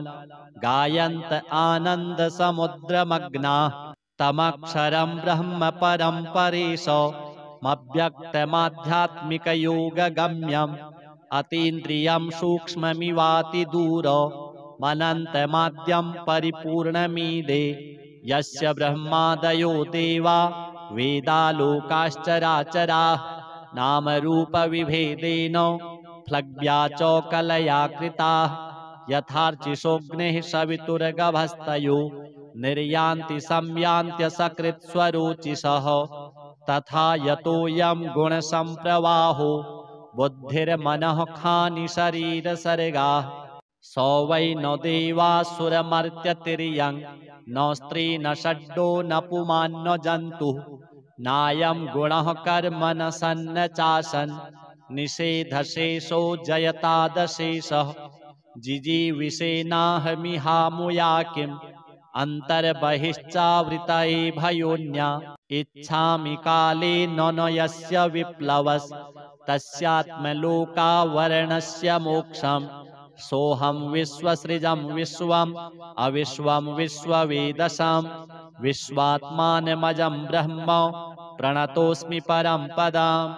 गायन्त आनन्दसमुद्रमग्नाः तमक्षरं ब्रह्म परं परेशमव्यक्तमाध्यात्मिकयोगगम्यम् अतीन्द्रियं सूक्ष्ममिवातिदूरमनन्तमाद्यं परिपूर्णमीडे यस्य ब्रह्मादयो देवा वेदालोकाश्चराचराः नामरूपविभेदेन फ्लग्व्या च कलया कृताः यथार्चिषोऽग्निः सवितुर्गभस्तयो निर्यान्ति संयान्त्यसकृत्स्वरोचिषः तथा यतोऽयं गुणसम्प्रवाहो बुद्धिर्मनः खानि शरीरसर्गाः स वै न देवासुरमर्त्यतिर्यं न स्त्री न षड्डो न पुमान् न जन्तुः नायं गुणः कर्म न सन्न चासन् निषेधशेषो जयतादशेषः जिजीविषेनाहमिहामुया किम् अन्तर्बहिश्चावृत भयोन्या इच्छामि काले न यस्य विप्लवस्तस्यात्मलोकावरणस्य मोक्षम् सोऽहं विश्वसृजं विश्वम् अविश्वं विश्ववेदसां विश्वात्मानमजं ब्रह्म प्रणतोऽस्मि परं पदाम्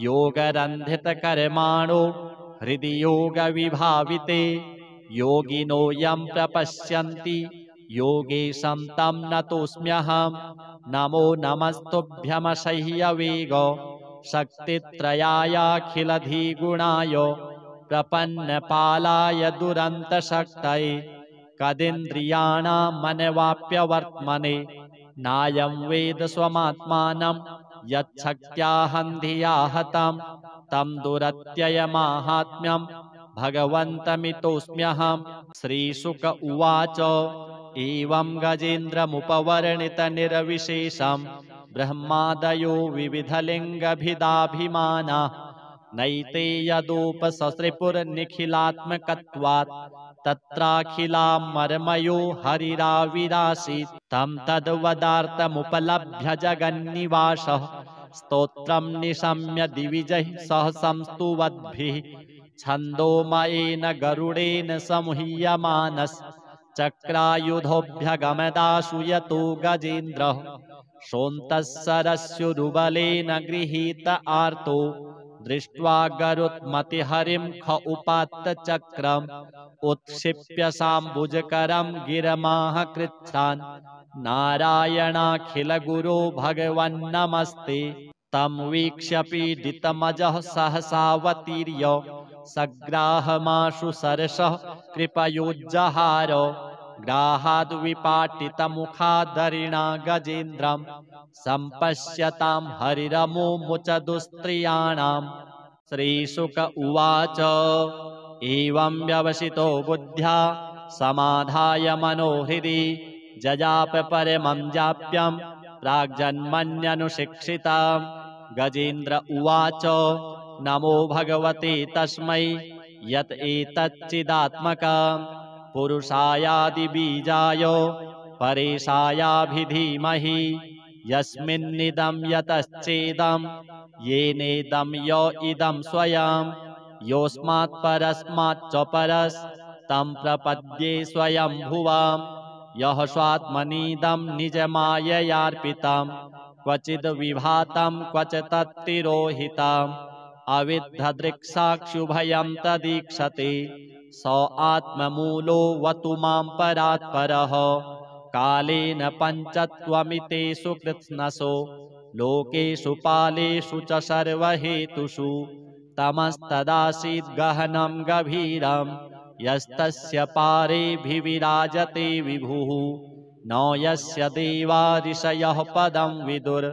योगरन्धितकर्माणो हृदि योगविभाविते योगिनो यं प्रपश्यन्ति योगेशं तं नतोऽस्म्यहम् नमो नमस्तुभ्यमसह्यवेग शक्तित्रयायाखिलधिगुणाय प्रपन्नपालाय दुरन्तशक्तये कदिन्द्रियाणां मनवाप्यवर्त्मने नायं वेद स्वमात्मानं यच्छक्त्याहं धिया हतं तं दुरत्ययमाहात्म्यं भगवन्तमितोऽस्म्यहं। श्रीशुक उवाच एवं गजेन्द्रमुपवर्णितनिरविशेषं ब्रह्मादयो विविधलिङ्गभिदाभिमानाः नैते यदोपससृपुर्निखिलात्मकत्वात् तत्राखिलामर्मयो हरिराविरासीत् तं तद्वदार्थमुपलभ्य जगन्निवासः स्तोत्रं निशम्य दिविजैः सह संस्तुवद्भिः छन्दोमयेन गरुडेन समुह्यमानश्चक्रायुधोऽभ्यगमदाशु यतो गजेन्द्रः सोऽन्तःसरस्युरुबलेन गृहीत आर्तो दृष्ट्वा गरुत्मतिहरिं ख उपात्तचक्रम् उत्क्षिप्य साम्बुजकरं गिरमाह कृच्छ्रान् नारायणाखिलगुरो भगवन्नमस्ते तं वीक्ष्य पीडितमजः सहसावतीर्य सग्राहमाशु सरसः कृपयोज्जहार ग्राहाद्विपाटितमुखादरिणा गजेन्द्रं सम्पश्यतां हरिरमुमुच श्रीशुक उवाच एवं व्यवसितो बुद्ध्या समाधाय मनोहृदि जजाप परमं जाप्यं प्राग्जन्मन्यनुशिक्षितां गजेन्द्र उवाच नमो भगवते तस्मै यत् एतच्चिदात्मकं पुरुषायादिबीजाय परेशायाभिधीमहि यस्मिन्निदं यतश्चेदं येनेदं य इदं स्वयं योऽस्मात् परस्माच्च परस्तं प्रपद्ये स्वयंभुवां यः स्वात्मनीदं निजमाययार्पितं क्वचिद् विभातं क्वच तत्तिरोहितम् अविद्धदृक्साक्षुभयं तदीक्षते स आत्ममूलो वतु मां परात्परः कालेन पञ्चत्वमितेषु कृत्स्नसो लोकेषु पालेषु च सर्वहेतुषु तमस्तदासीद् गहनं गभीरं यस्तस्य पारेऽभिविराजते विभुः न यस्य देवा ऋषयः पदं विदुर्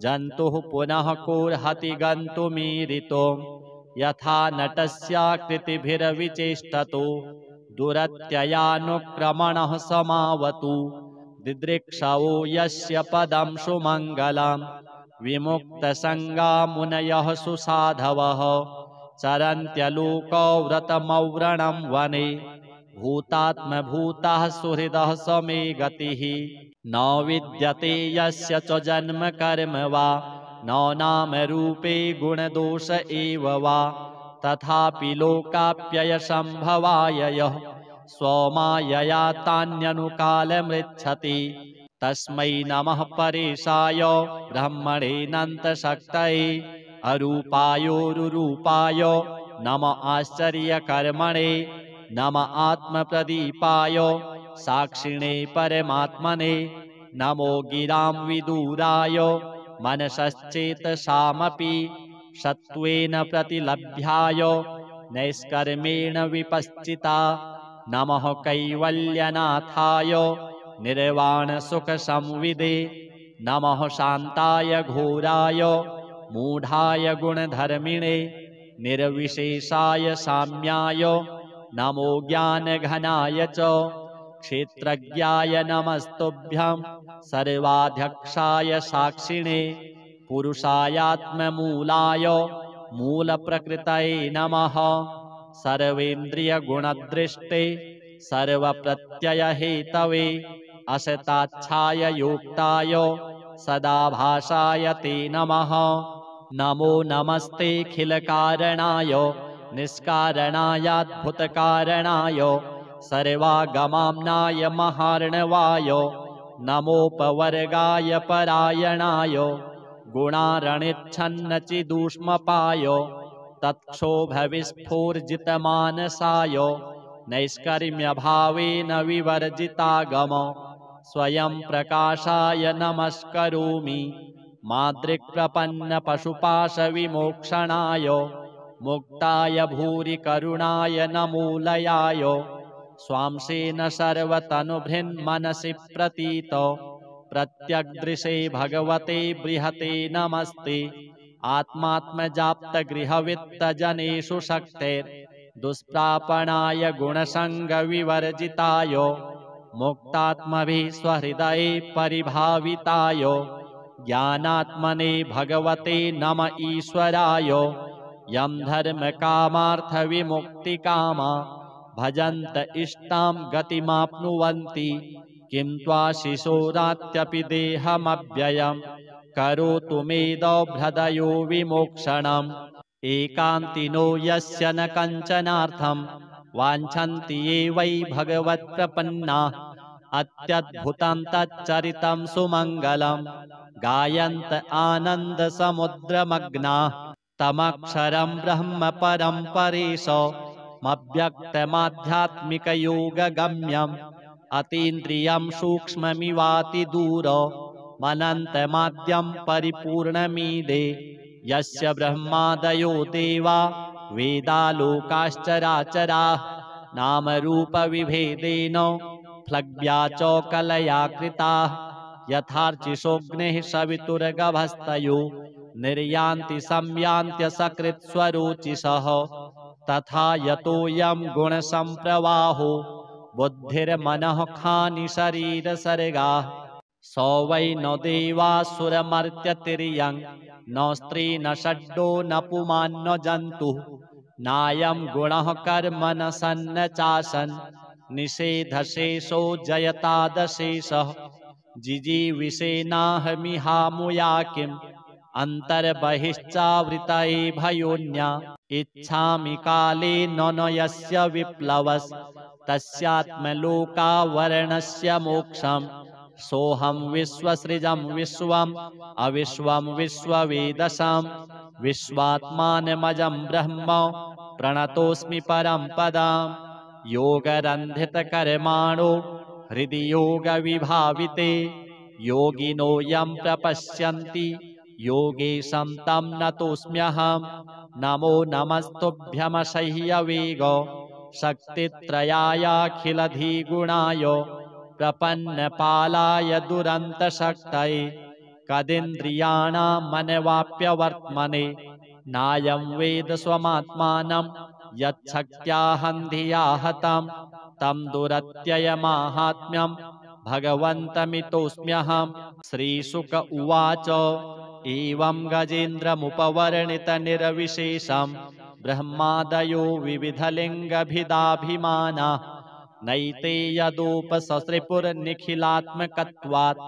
जन्तुः पुनः कोर्हति गन्तुमीरितो यथा नटस्याकृतिभिर्विचेष्टतो दुरत्ययानुक्रमणः समावतु दिदृक्षवो यस्य पदं सुमङ्गलं विमुक्तसङ्गा मुनयः सुसाधवः चरन्त्यलोकव्रतमव्रणं वने भूतात्मभूतः सुहृदः स मे गतिः न विद्यते यस्य च जन्म कर्म वा न नाम रूपे गुणदोष एव वा तथापि लोकाप्ययसम्भवाय यः स्वमायया तान्यनुकालमृच्छति तस्मै नमः परेशाय ब्रह्मणेऽनन्तशक्तये अरूपायोरुरूपाय नम आश्चर्यकर्मणे नम आत्मप्रदीपाय साक्षिणे परमात्मने नमो गिरां विदूराय मनसश्चेतसामपि सत्त्वेन प्रतिलभ्याय नैष्कर्मेण विपश्चिता नमः कैवल्यनाथाय निर्वाणसुखसंविदे नमः शान्ताय घोराय मूढाय गुणधर्मिणे निर्विशेषाय साम्याय नमो ज्ञानघनाय च क्षेत्रज्ञाय नमस्तुभ्यं सर्वाध्यक्षाय साक्षिणे पुरुषायात्ममूलाय मूलप्रकृतये नमः सर्वेन्द्रियगुणदृष्टे सर्वप्रत्ययहेतवे असताच्छाय योक्ताय सदाभासाय ते नमः नमो नमस्तेऽखिलकारणाय निष्कारणायाद्भुतकारणाय सर्वागमाम्नाय महार्णवाय नमोपवर्गाय परायणाय गुणारणिच्छन्नचिदूष्मपाय तत्क्षोभविस्फूर्जितमानसाय नैष्कर्म्यभावेन विवर्जितागम स्वयं प्रकाशाय नमस्करोमि मादृक्प्रपन्नपशुपाशविमोक्षणाय मुक्ताय भूरि करुणाय नमोलयाय स्वांसेन सर्वतनुभृन्मनसि प्रतीत प्रत्यग्दृशे भगवते बृहते नमस्ते आत्मात्मजाप्तगृहवित्तजनेषु शक्तेर्दुष्प्रापणाय गुणसङ्गविवर्जिताय मुक्तात्मभिः स्वहृदये परिभाविताय ज्ञानात्मने भगवते नम ईश्वराय यं धर्मकामार्थविमुक्तिकामा भजन्त इष्टां गतिमाप्नुवन्ति किं त्वाशिशोरात्यपि देहमव्ययं करोतु मेदोभ्रदयो विमोक्षणम् एकान्तिनो यस्य न कञ्चनार्थं वाञ्छन्ति ये वै भगवत्प्रपन्नाः अत्यद्भुतं तच्चरितं सुमङ्गलं गायन्त आनन्दसमुद्रमग्नाः तमक्षरं ब्रह्म परं परेशमव्यक्तमाध्यात्मिकयोगगम्यम् अतीन्द्रियं सूक्ष्ममिवातिदूरमनन्तमाद्यं परिपूर्णमीदे यस्य ब्रह्मादयो देवा वेदालोकाश्चराचराः नामरूपविभेदेन फ्लग्व्या च कलया कृताः यथार्चिषोऽग्निः सवितुर्गभस्तयो निर्यान्ति संयान्त्यसकृत्स्वरोचिषः तथा यतोऽयं गुणसम्प्रवाहो बुद्धिर्मनः खानि शरीरसर्गाः स वै न देवासुरमर्त्यतिर्यं न स्त्री न षड्डो न पुमान् न जन्तुः नायं गुणः कर्म न सन्न चासन् निषेधशेषो जयतादशेषः जिजीविषेनाहमिहामुया किम् अन्तर्बहिश्चावृतये भयोन्या इच्छामि काले न यस्य विप्लवस् तस्यात्मलोकावरणस्य मोक्षम् सोऽहं विश्वसृजं विश्वम् अविश्वं विश्ववेदसां विश्वात्मानमजं ब्रह्म प्रणतोऽस्मि परं पदाम् योगरन्धितकर्माणो हृदि योगविभाविते योगिनो यं प्रपश्यन्ति योगेशं तं नतोऽस्म्यहम् नमो नमस्तुभ्यमसह्यवेग शक्तित्रयायाखिलधिगुणाय प्रपन्नपालाय दुरन्तशक्तये कदिन्द्रियाणां मनवाप्यवर्त्मने नायं वेद स्वमात्मानं यच्छक्त्याहं हतं तं दुरत्ययमाहात्म्यं भगवन्तमितोऽस्म्यहम् श्रीशुक उवाच एवं गजेन्द्रमुपवर्णितनिर्विशेषं ब्रह्मादयो विविधलिङ्गभिदाभिमानाः नैते यदुपससृपुर्निखिलात्मकत्वात्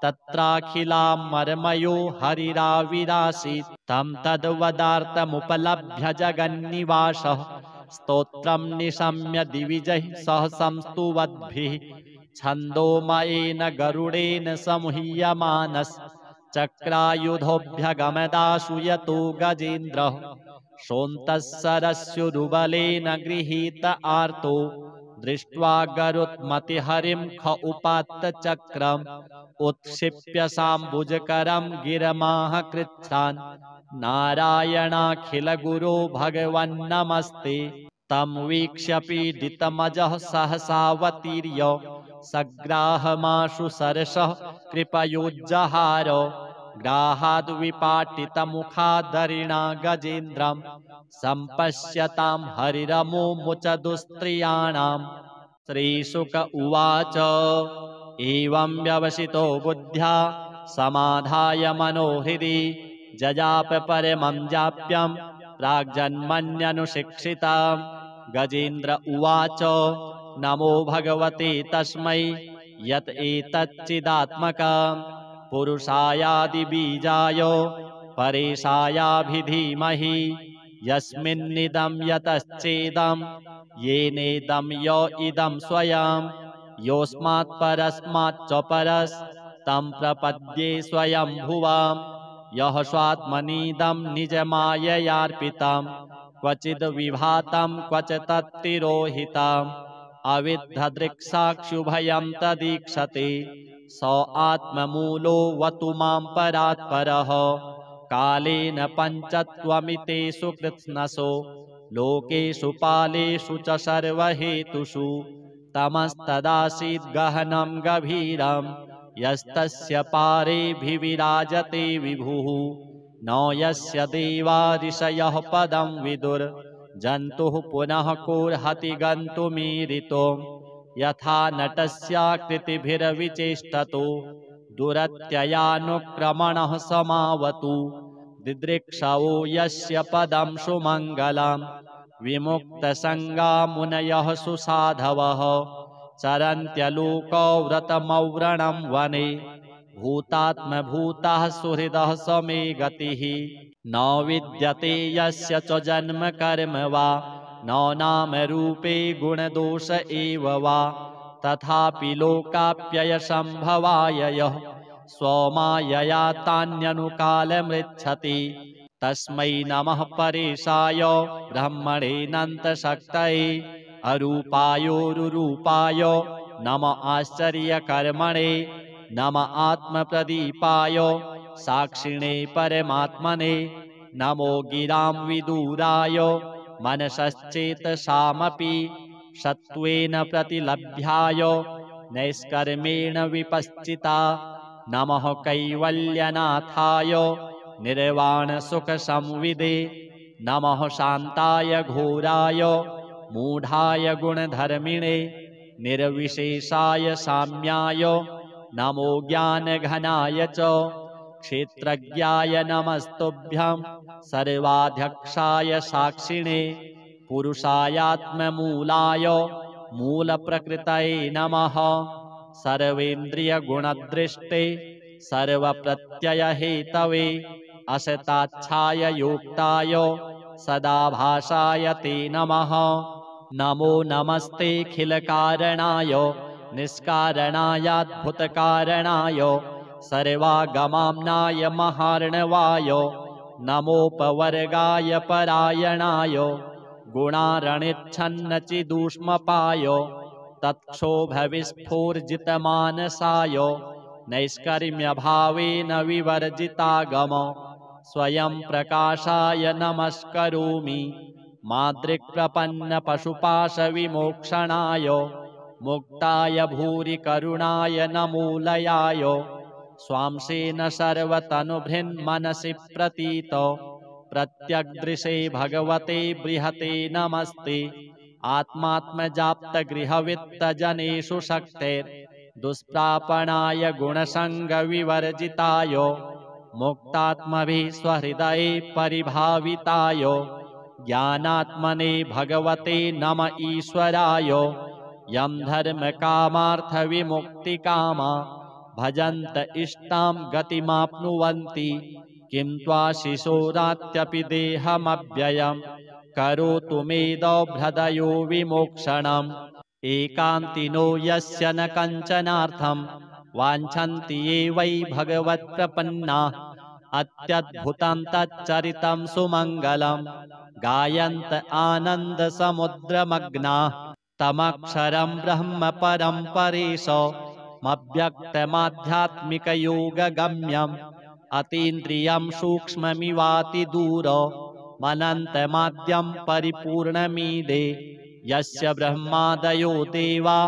तत्राखिलामर्मयो हरिराविरासीत् तं तद्वदार्थमुपलभ्य जगन्निवासः स्तोत्रं निशम्य दिविजैः सह संस्तुवद्भिः छन्दोमयेन गरुडेन समुह्यमानश्चक्रायुधोऽभ्यगमदाशु यतो गजेन्द्रः सोऽन्तःसरस्युरुबलेन गृहीत आर्तो दृष्ट्वा गरुत्मतिहरिं ख उपात्त चक्रम् उत्क्षिप्य साम्बुजकरं गिरमाह कृच्छ्रान् नारायणाखिलगुरो भगवन्नमस्ते तं वीक्ष्य पीडितमजः सहसावतीर्य सग्राहमाशु सरसः कृपयोज्जहार ग्राहाद्विपाटितमुखादरिणा गजेन्द्रं सम्पश्यतां हरिरमुमुच दुस्त्रियाणाम् श्रीशुक उवाच एवं व्यवसितो बुद्ध्या समाधाय मनोहृदि जजाप परमं जाप्यं प्राग्जन्मन्यनुशिक्षिताम् गजेन्द्र उवाच नमो भगवते तस्मै यत् एतच्चिदात्मकं पुरुषायादिबीजाय परेशायाभिधीमहि यस्मिन्निदं यतश्चेदं येनेदं य इदं स्वयं योऽस्मात् परस्माच्च परस्तं प्रपद्ये स्वयंभुवाम् यः स्वात्मनीदं निजमाययार्पितं क्वचिद् विभातं क्वच तत्तिरोहितम् अविद्धदृक्साक्षुभयं तदीक्षते स आत्ममूलो वतु मां परात्परः कालेन पञ्चत्वमितेषु कृत्स्नसो लोकेषु पालेषु च सर्वहेतुषु तमस्तदासीद् गहनं गभीरं यस्तस्य पारेऽभिविराजते विभुः न यस्य देवा ऋषयः पदं विदुर् जन्तुः पुनः कोर्हति गन्तुमीरितो यथा नटस्याकृतिभिर्विचेष्टतो दुरत्ययानुक्रमणः समावतु दिदृक्षवो यस्य पदं सुमङ्गलं विमुक्तसङ्गा मुनयः सुसाधवः चरन्त्यलोकव्रतमव्रणं वने भूतात्मभूतः सुहृदः समे गतिः न विद्यते यस्य च जन्म कर्म वा न नामरूपे गुणदोष एव वा तथापि लोकाप्ययसम्भवाय यः स्वमायया तान्यनुकालमृच्छति तस्मै नमः परेशाय ब्रह्मणेऽनन्तशक्तये अरूपायोरुरूपाय नम आश्चर्यकर्मणे नम आत्मप्रदीपाय साक्षिणे परमात्मने नमो गिरां विदूराय मनसश्चेतसामपि सत्त्वेन प्रतिलभ्याय नैष्कर्मेण विपश्चिता नमः कैवल्यनाथाय निर्वाणसुखसंविदे नमः शान्ताय घोराय मूढाय गुणधर्मिणे निर्विशेषाय साम्याय नमो ज्ञानघनाय च क्षेत्रज्ञाय नमस्तुभ्यं सर्वाध्यक्षाय साक्षिणे पुरुषायात्ममूलाय मूलप्रकृतये नमः सर्वेन्द्रियगुणदृष्टे सर्वप्रत्ययहेतवे असताच्छाय योक्ताय सदाभासाय ते नमः नमो नमस्तेऽखिलकारणाय निष्कारणायाद्भुतकारणाय सर्वागमाम्नाय महार्णवाय नमोपवर्गाय परायणाय गुणारणिच्छन्नचिदूष्मपाय तत्क्षोभविस्फूर्जितमानसाय नैष्कर्म्यभावेन विवर्जितागम स्वयं प्रकाशाय नमस्करोमि मादृक्प्रपन्नपशुपाशविमोक्षणाय मुक्ताय भूरि करुणाय नमोलयाय स्वांसेन सर्वतनुभृन्मनसि प्रतीत प्रत्यग्दृशे भगवते बृहते नमस्ते आत्मात्मजाप्तगृहवित्तजनेषु शक्तेर्दुष्प्रापणाय गुणसङ्गविवर्जिताय मुक्तात्मभिः स्वहृदये परिभाविताय ज्ञानात्मने भगवते नम ईश्वराय यं धर्मकामार्थविमुक्तिकामा भजन्त इष्टां गतिमाप्नुवन्ति। किं त्वाशिशोरात्यपि देहमव्ययम् करोतु मेदोभ्रदयो विमोक्षणम्। एकान्तिनो यस्य न कञ्चनार्थं वाञ्छन्ति ये वै भगवत्प्रपन्नाः। अत्यद्भुतं तच्चरितं सुमङ्गलं गायन्त आनन्दसमुद्रमग्नाः। तमक्षरं ब्रह्म परं परेशमव्यक्तमाध्यात्मिकयोगगम्यम्। अतीन्द्रियं सूक्ष्ममिवातिदूरमनन्तमाद्यं परिपूर्णमीदे। यस्य ब्रह्मादयो देवा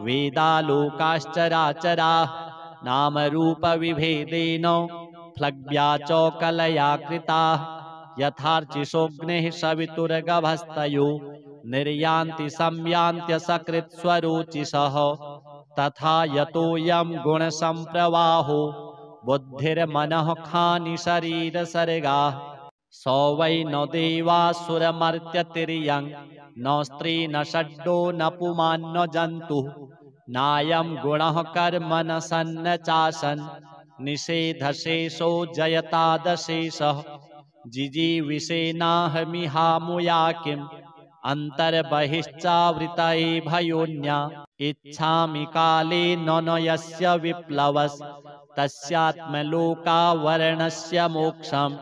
वेदालोकाश्चराचराः नामरूपविभेदेन फ्लग्व्या च कलया कृताः। यथार्चिषोऽग्निः सवितुर्गभस्तयो निर्यान्ति संयान्त्यसकृत्स्वरोचिषः। तथा यतोऽयं गुणसम्प्रवाहो बुद्धिर्मनः खानि शरीरसर्गाः। स वै न देवासुरमर्त्यतिर्यं न स्त्री न षड्डो न पुमान् न जन्तुः। नायं गुणः कर्म न सन्न चासन् निषेधशेषो जयतादशेषः। जिजीविषेनाहमिहामुया किम् अन्तर्बहिश्चावृतये भयोन्या। इच्छामि काले न यस्य विप्लवस् तस्यात्मलोकावरणस्य मोक्षम्।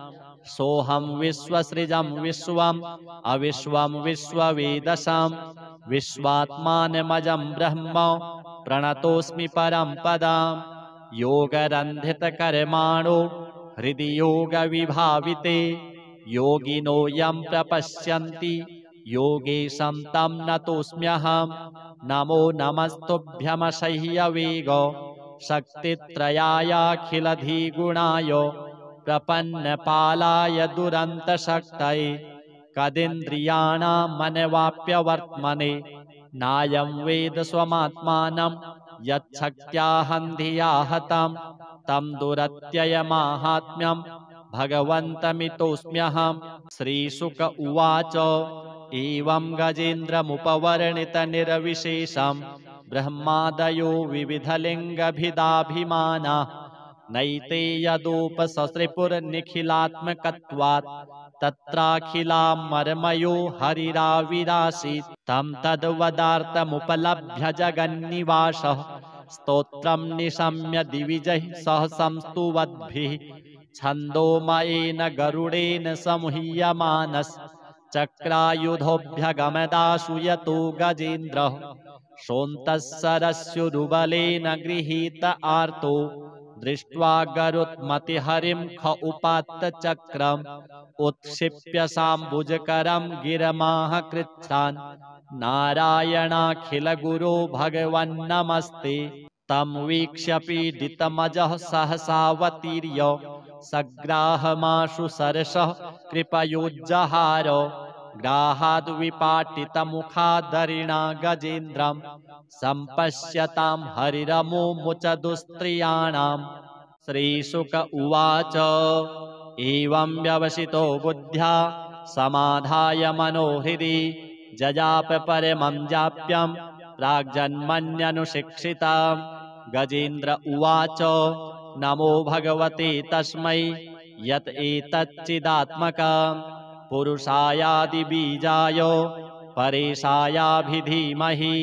सोऽहं विश्वसृजं विश्वम् अविश्वं विश्ववेदसाम्। विश्वात्मानमजं ब्रह्म प्रणतोऽस्मि परं पदम्। योगरन्धितकर्माणो हृदि योगविभाविते योगिनो यं प्रपश्यन्ति योगेशं तं नतोऽस्म्यहम्। नमो नमस्तुभ्यमसह्यवेग शक्तित्रयायाखिलधिगुणाय प्रपन्नपालाय दुरन्तशक्तये। कदिन्द्रियाणां मनवाप्यवर्त्मने नायं वेद स्वमात्मानं यच्छक्त्याहन्धिया हतं। तं दुरत्ययमाहात्म्यं भगवन्तमितोऽस्म्यहम्। श्रीशुक उवाच एवं गजेन्द्रमुपवर्णितनिर्विशेषं ब्रह्मादयो विविधलिङ्गभिदाभिमानाः। नैते यदोपससृपुर्निखिलात्मकत्वात् तत्राखिलामर्मयो हरिराविरासीत्। तं तद्वदार्थमुपलभ्य जगन्निवासः स्तोत्रं निशम्य दिविजैः सह संस्तुवद्भिः। छन्दोमयेन गरुडेन समुह्यमानस् चक्रायुधोऽभ्यगमदाशु यतो गजेन्द्रः। सोऽन्तःसरस्युरुबलेन गृहीत आर्तो दृष्ट्वा गरुत्मतिहरिं ख उपात्त चक्रम्। उत्क्षिप्य साम्बुजकरं गिरमाह कृच्छ्रान् नारायणाखिलगुरो भगवन्नमस्ते। तं वीक्ष्य पीडितमजः सहसावतीर्य सग्राहमाशु सरसः कृपयोज्जहार। ग्राहाद्विपाटितमुखादरिणा गजेन्द्रं सम्पश्यतां हरिरमुमुच दुस्त्रियाणाम्। श्रीशुक उवाच एवं व्यवसितो बुद्ध्या समाधाय मनोहृदि जजाप परमं जाप्यं प्राग्जन्मन्यनुशिक्षिताम्। गजेन्द्र उवाच नमो भगवते तस्मै यत् एतच्चिदात्मकम् पुरुषायादिबीजाय परेशायाभिधीमहि।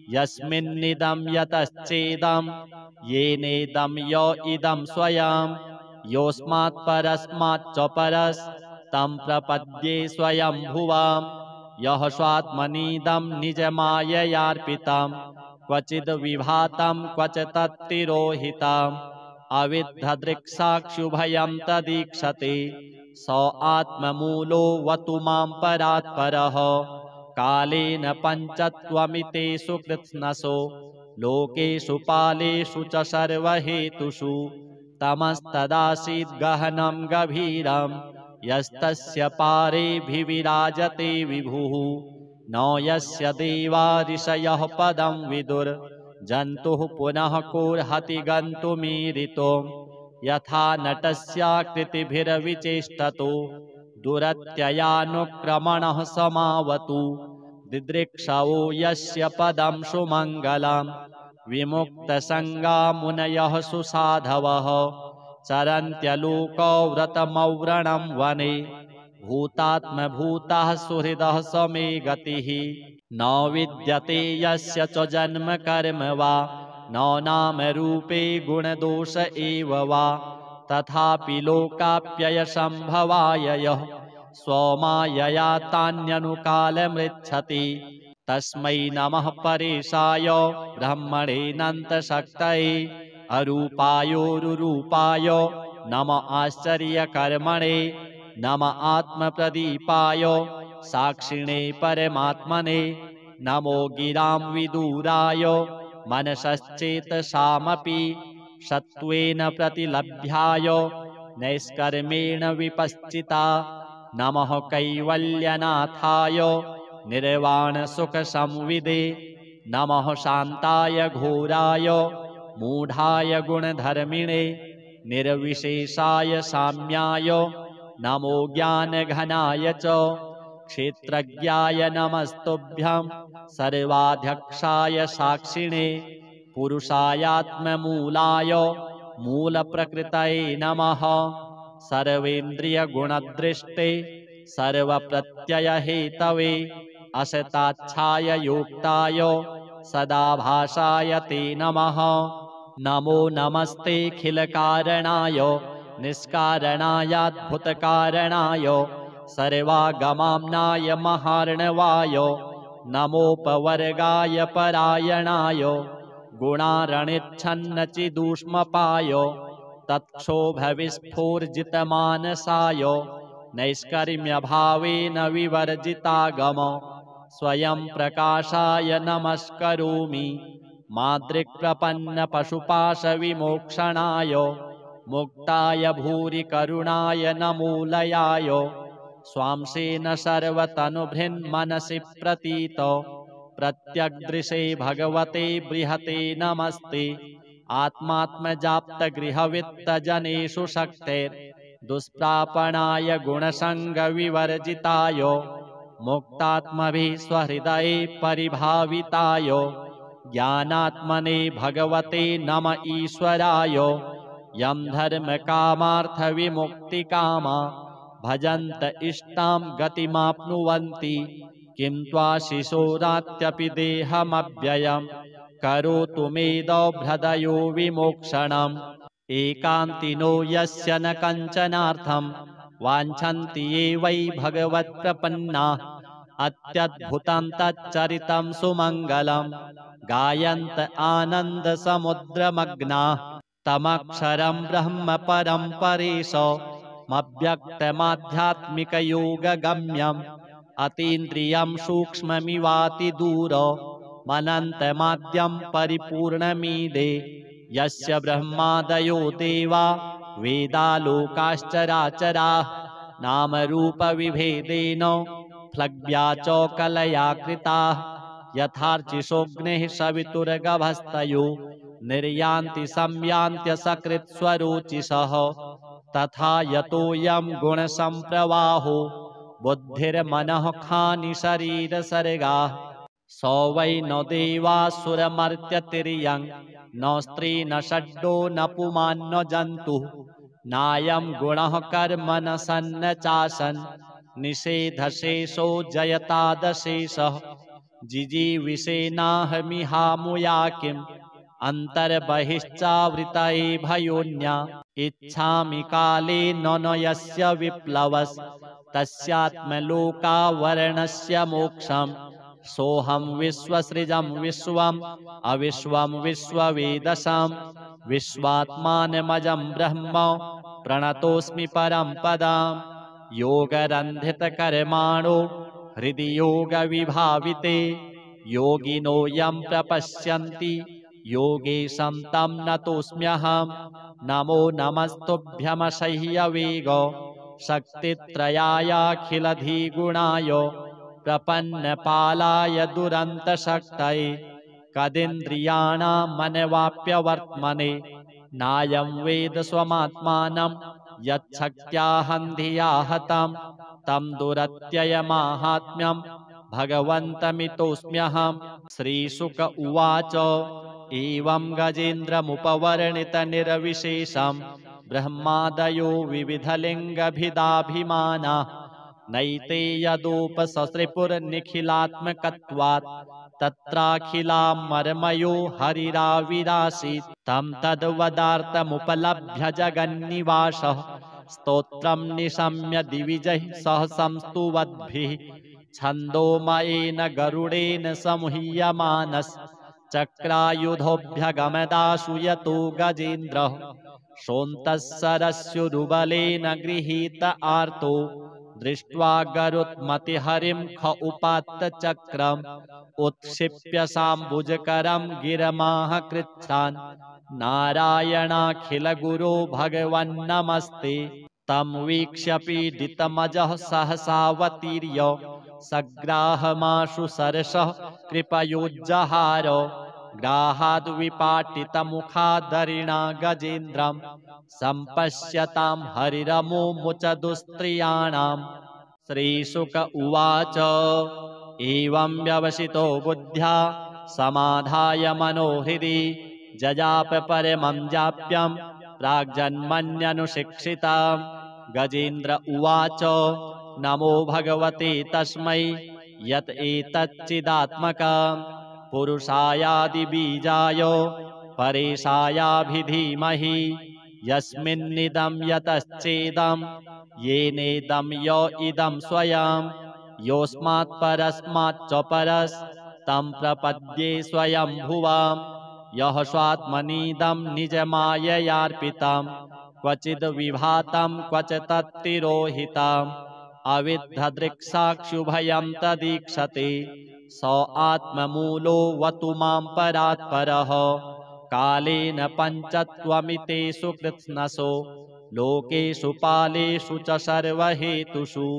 यस्मिन्निदं यतश्चेदं येनेदं य इदं स्वयं। योऽस्मात् परस्माच्च परस् तं प्रपद्ये स्वयंभुवम्। यः स्वात्मनीदं निजमाययार्पितं क्वचिद् विभातं क्वच तत्तिरोहितम्। अविद्धदृक्साक्षुभयं तदीक्षते स आत्ममूलो वतु मां परात्परः। कालेन पञ्चत्वमितेषु कृत्स्नसो लोकेषु पालेषु च सर्वहेतुषु। तमस्तदासीद् गहनं गभीरं यस्तस्य पारेऽभिविराजते विभुः। न यस्य देवा ऋषयः पदं विदुर् जन्तुः पुनः कोऽर्हति गन्तुमीरितो। यथा नटस्याकृतिभिर्विचेष्टतो दुरत्ययानुक्रमणः समावतु। दिदृक्षवो यस्य पदं सुमङ्गलं विमुक्तसङ्गा मुनयः सुसाधवः चरन्त्यलोको व्रतमव्रणं वने भूतात्मभूतः सुहृदः स मे गतिः न विद्यते यस्य च जन्म कर्म वा न नाम रूपे गुणदोष एव वा तथापि लोकाप्ययसम्भवाय यः स्वमायया तान्यनुकालमृच्छति तस्मै नमः परेशाय ब्रह्मणेऽनन्तशक्तये अरूपायोरुरूपाय नम आश्चर्यकर्मणे नम आत्मप्रदीपाय साक्षिणे परमात्मने नमो गिरां विदूराय मनसश्चेतसामपि सत्त्वेन प्रतिलभ्याय नैष्कर्मेण विपश्चिता नमः कैवल्यनाथाय निर्वाणसुखसंविदे नमः शान्ताय घोराय मूढाय गुणधर्मिणे निर्विशेषाय साम्याय नमो ज्ञानघनाय च क्षेत्रज्ञाय नमस्तुभ्यं सर्वाध्यक्षाय साक्षिणे पुरुषायात्ममूलाय मूलप्रकृतये नमः सर्वेन्द्रियगुणदृष्टे सर्वप्रत्ययहेतवे असताच्छाय योक्ताय सदाभासाय ते नमः नमो नमस्तेऽखिलकारणाय निष्कारणायाद्भुतकारणाय सर्वागमाम्नाय महार्णवाय नमोपवर्गाय परायणाय गुणारणिच्छन्नचिदूष्मपाय तत्क्षोभविस्फूर्जितमानसाय नैष्कर्म्यभावेन विवर्जितागम स्वयं प्रकाशाय नमस्करोमि मातृक्प्रपन्नपशुपाशविमोक्षणाय मुक्ताय भूरि करुणाय नमोलयाय स्वांसेन सर्वतनुभृन्मनसि प्रतीत प्रत्यग्दृशे भगवते बृहते नमस्ते आत्मात्मजाप्तगृहवित्तजनेषु शक्तेर्दुष्प्रापणाय गुणसङ्गविवर्जिताय मुक्तात्मभिः स्वहृदये परिभाविताय ज्ञानात्मने भगवते नम ईश्वराय यं धर्मकामार्थविमुक्तिकामा भजन्त इष्टां गतिमाप्नुवन्ति किं त्वाशिशोरात्यपि देहमव्ययं करोतु मेदोभ्रदयो विमोक्षणम् एकान्तिनो यस्य न कञ्चनार्थं वाञ्छन्ति ये वै भगवत्प्रपन्नाः अत्यद्भुतं तच्चरितं सुमङ्गलं गायन्त आनन्दसमुद्रमग्नाः तमक्षरं ब्रह्म परं परेशमव्यक्तमाध्यात्मिकयोगगम्यम् अतीन्द्रियं सूक्ष्ममिवातिदूरमनन्तमाद्यं परिपूर्णमीदे यस्य ब्रह्मादयो देवा वेदालोकाश्चराचराः नामरूपविभेदेन फ्लग्व्या च कलया कृताः यथार्चिषोऽग्निः सवितुर्गभस्तयो निर्यान्ति संयान्त्यसकृत्स्वरोचिषः तथा यतोऽयं गुणसम्प्रवाहो बुद्धिर्मनः खानि शरीरसर्गाः स वै न देवासुरमर्त्यतिर्यं न स्त्री न षड्डो न पुमान् न जन्तुः नायं गुणः कर्म न सन्न चासन् निषेधशेषो जयतादशेषः जिजीविषेनाहमिहामुया किम् अन्तर्बहिश्चावृतये भयोन्या इच्छामि काले न यस्य विप्लवस् तस्यात्मलोकावरणस्य मोक्षम् सोऽहं विश्वसृजं विश्वम् अविश्वं विश्ववेदसां विश्वात्मानमजं ब्रह्म प्रणतोऽस्मि परं पदम् योगरन्धितकर्माणो हृदि योगविभाविते योगिनो यं प्रपश्यन्ति योगेशं तं नतोऽस्म्यहं नमो नमस्तुभ्यमसह्यवेग शक्तित्रयायाखिलधिगुणाय प्रपन्नपालाय दुरन्तशक्तये कदिन्द्रियाणामनवाप्यवर्त्मने नायं वेद स्वमात्मानं यच्छक्त्याहं धिया हतं तं दुरत्ययमाहात्म्यं भगवन्तमितोऽस्म्यहम्। श्रीशुक उवाच एवं गजेन्द्रमुपवर्णितनिरविशेषम् ब्रह्मादयो विविधलिङ्गभिदाभिमानाः नैते यदोपससृपुर्निखिलात्मकत्वात् तत्राखिलामर्मयो हरिराविरासीत् तं तद्वदार्थमुपलभ्य जगन्निवासः स्तोत्रं निशम्य दिविजैः सह संस्तुवद्भिः छन्दोमयेन गरुडेन समुह्यमानश्चक्रायुधोऽभ्यगमदाशु यतो गजेन्द्रः सोऽन्तःसरस्युरुबलेन गृहीत आर्तो दृष्ट्वा गरुत्मतिहरिं ख उपात्त चक्रम् उत्क्षिप्य साम्बुजकरं गिरमाह कृच्छ्रान् नारायणाखिलगुरो भगवन्नमस्ते तं वीक्ष्य पीडितमजः सहसावतीर्य सग्राहमाशु सरसः कृपयोज्जहार ग्राहाद्विपाटितमुखादरिणा गजेन्द्रं सम्पश्यतां हरिरमुमुच दुस्त्रियाणाम्। श्रीशुक उवाच एवं व्यवसितो बुद्ध्या समाधाय मनोहृदि जजाप परमं जाप्यं प्राग्जन्मन्यनुशिक्षिताम्। गजेन्द्र उवाच नमो भगवते तस्मै यत् एतच्चिदात्मकम् पुरुषायादिबीजाय परेशायाभिधीमहि यस्मिन्निदं यतश्चेदं येनेदं य इदं स्वयं योऽस्मात् परस्माच्च परस्तं प्रपद्ये स्वयंभुवां यः स्वात्मनीदं निजमाययार्पितं क्वचिद् विभातं क्वच तत्तिरोहितम् अविद्धदृक्साक्षुभयं तदीक्षते स आत्ममूलो वतु मां परात्परः कालेन पञ्चत्वमितेषु कृत्स्नसो लोकेषु पालेषु च सर्वहेतुषु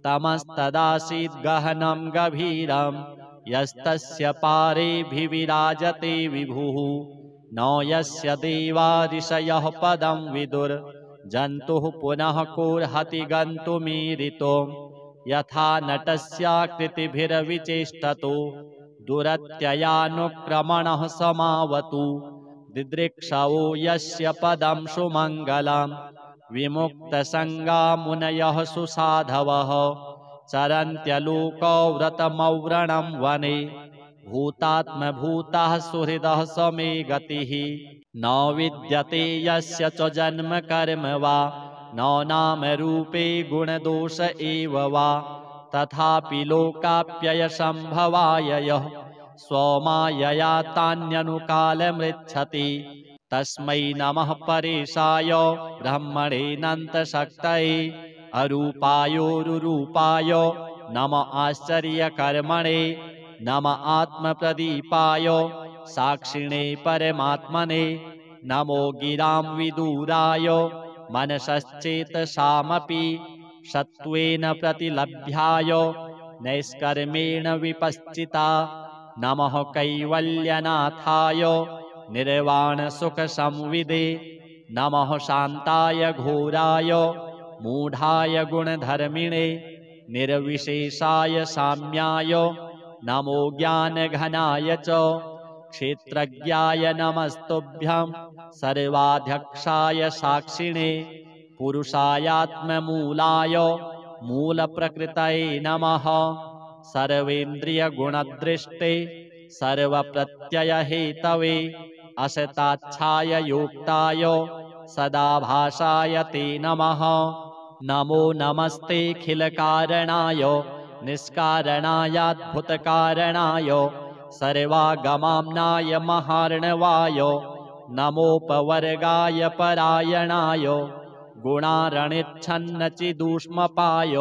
तमस्तदासीद् गहनं गभीरं यस्तस्य पारेऽभिविराजते विभुः न यस्य देवा ऋषयः पदं विदुर् जन्तुः पुनः कोऽर्हति गन्तुमीरितो यथा नटस्याकृतिभिर्विचेष्टतो दुरत्ययानुक्रमणः समावतु दिदृक्षवो यस्य पदं सुमङ्गलं विमुक्तसङ्गा मुनयः सुसाधवः चरन्त्यलोकव्रतमव्रणं वने भूतात्मभूतः सुहृदः स मे गतिः न विद्यते यस्य च जन्म कर्म वा न नाम रूपे गुणदोष एव वा तथापि लोकाप्ययसम्भवाय यः स्वमायया तान्यनुकालमृच्छति तस्मै नमः परेशाय ब्रह्मणेऽनन्तशक्तये अरूपायोरुरूपाय नम आश्चर्यकर्मणे नम आत्मप्रदीपाय साक्षिणे परमात्मने नमो गिरां विदूराय मनसश्चेतसामपि सत्त्वेन प्रतिलभ्याय नैष्कर्मेण विपश्चिता नमः कैवल्यनाथाय निर्वाणसुखसंविदे नमः शान्ताय घोराय मूढाय गुणधर्मिणे निर्विशेषाय साम्याय नमो ज्ञानघनाय च क्षेत्रज्ञाय नमस्तुभ्यं सर्वाध्यक्षाय साक्षिणे पुरुषायात्ममूलाय मूलप्रकृतये नमः सर्वेन्द्रियगुणदृष्टे सर्वप्रत्ययहेतवे असताच्छाय योक्ताय सदाभासाय ते नमः नमो नमस्तेऽखिलकारणाय निष्कारणायाद्भुतकारणाय सर्वागमाम्नाय महार्णवाय नमोपवर्गाय परायणाय गुणारणिच्छन्नचिदूष्मपाय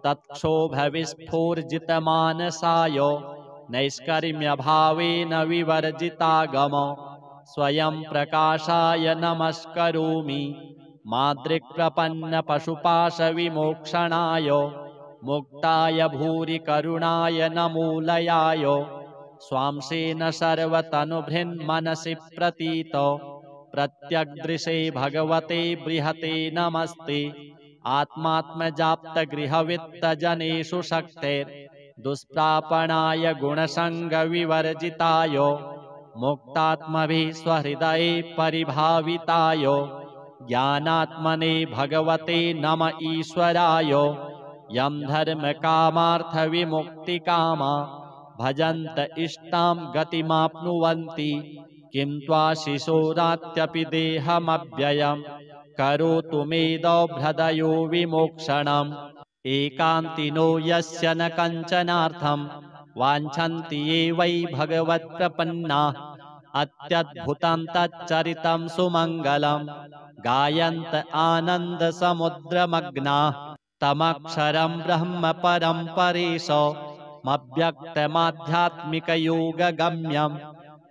तत्क्षोभविस्फूर्जितमानसाय नैष्कर्म्यभावेन विवर्जितागम स्वयं प्रकाशाय नमस्करोमि मादृक्प्रपन्नपशुपाशविमोक्षणाय मुक्ताय भूरि करुणाय नमोलयाय स्वांसेन सर्वतनुभृन्मनसि प्रतीत प्रत्यग्दृशे भगवते बृहते नमस्ते आत्मात्मजाप्तगृहवित्तजनेषु शक्तेर् दुष्प्रापणाय गुणसङ्गविवर्जिताय मुक्तात्मभिः स्वहृदये परिभाविताय ज्ञानात्मने भगवते नम ईश्वराय यं धर्मकामार्थविमुक्तिकामा भजन्त इष्टां गतिमाप्नुवन्ति किं त्वाशिशोरात्यपि देहमव्ययम् करोतु मेदोभ्रदयो विमोक्षणम् एकान्तिनो यस्य न कञ्चनार्थं वाञ्छन्ति ये वै भगवत्प्रपन्नाः अत्यद्भुतं तच्चरितं सुमङ्गलं गायन्त आनन्दसमुद्रमग्नाः तमक्षरं ब्रह्म परं परेशमव्यक्तमाध्यात्मिकयोगगम्यम्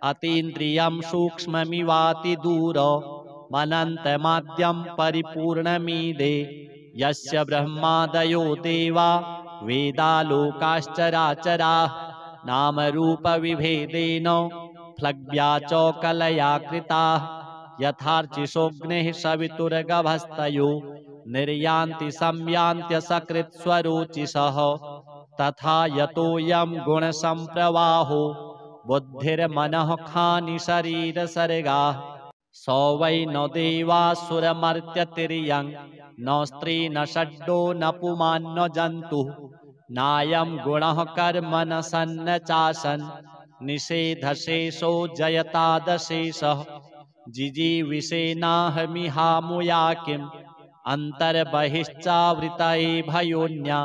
अतीन्द्रियं सूक्ष्ममिवातिदूरमनन्तमाद्यं परिपूर्णमीदे यस्य ब्रह्मादयो देवा वेदालोकाश्चराचराः नामरूपविभेदेन फ्लग्व्या च कलया कृताः यथार्चिषोऽग्निः सवितुर्गभस्तयो निर्यान्ति संयान्त्यसकृत्स्वरोचिषः तथा यतोऽयं गुणसम्प्रवाहो बुद्धिर्मनः खानि शरीरसर्गाः स वै न देवासुरमर्त्यतिर्यं न स्त्री न षड्डो न पुमान् न जन्तुः नायं गुणः कर्म न सन्न चासन् निषेधशेषो जयतादशेषः जिजीविषेनाहमिहामुया किम् अन्तर्बहिश्चावृतये भयोन्या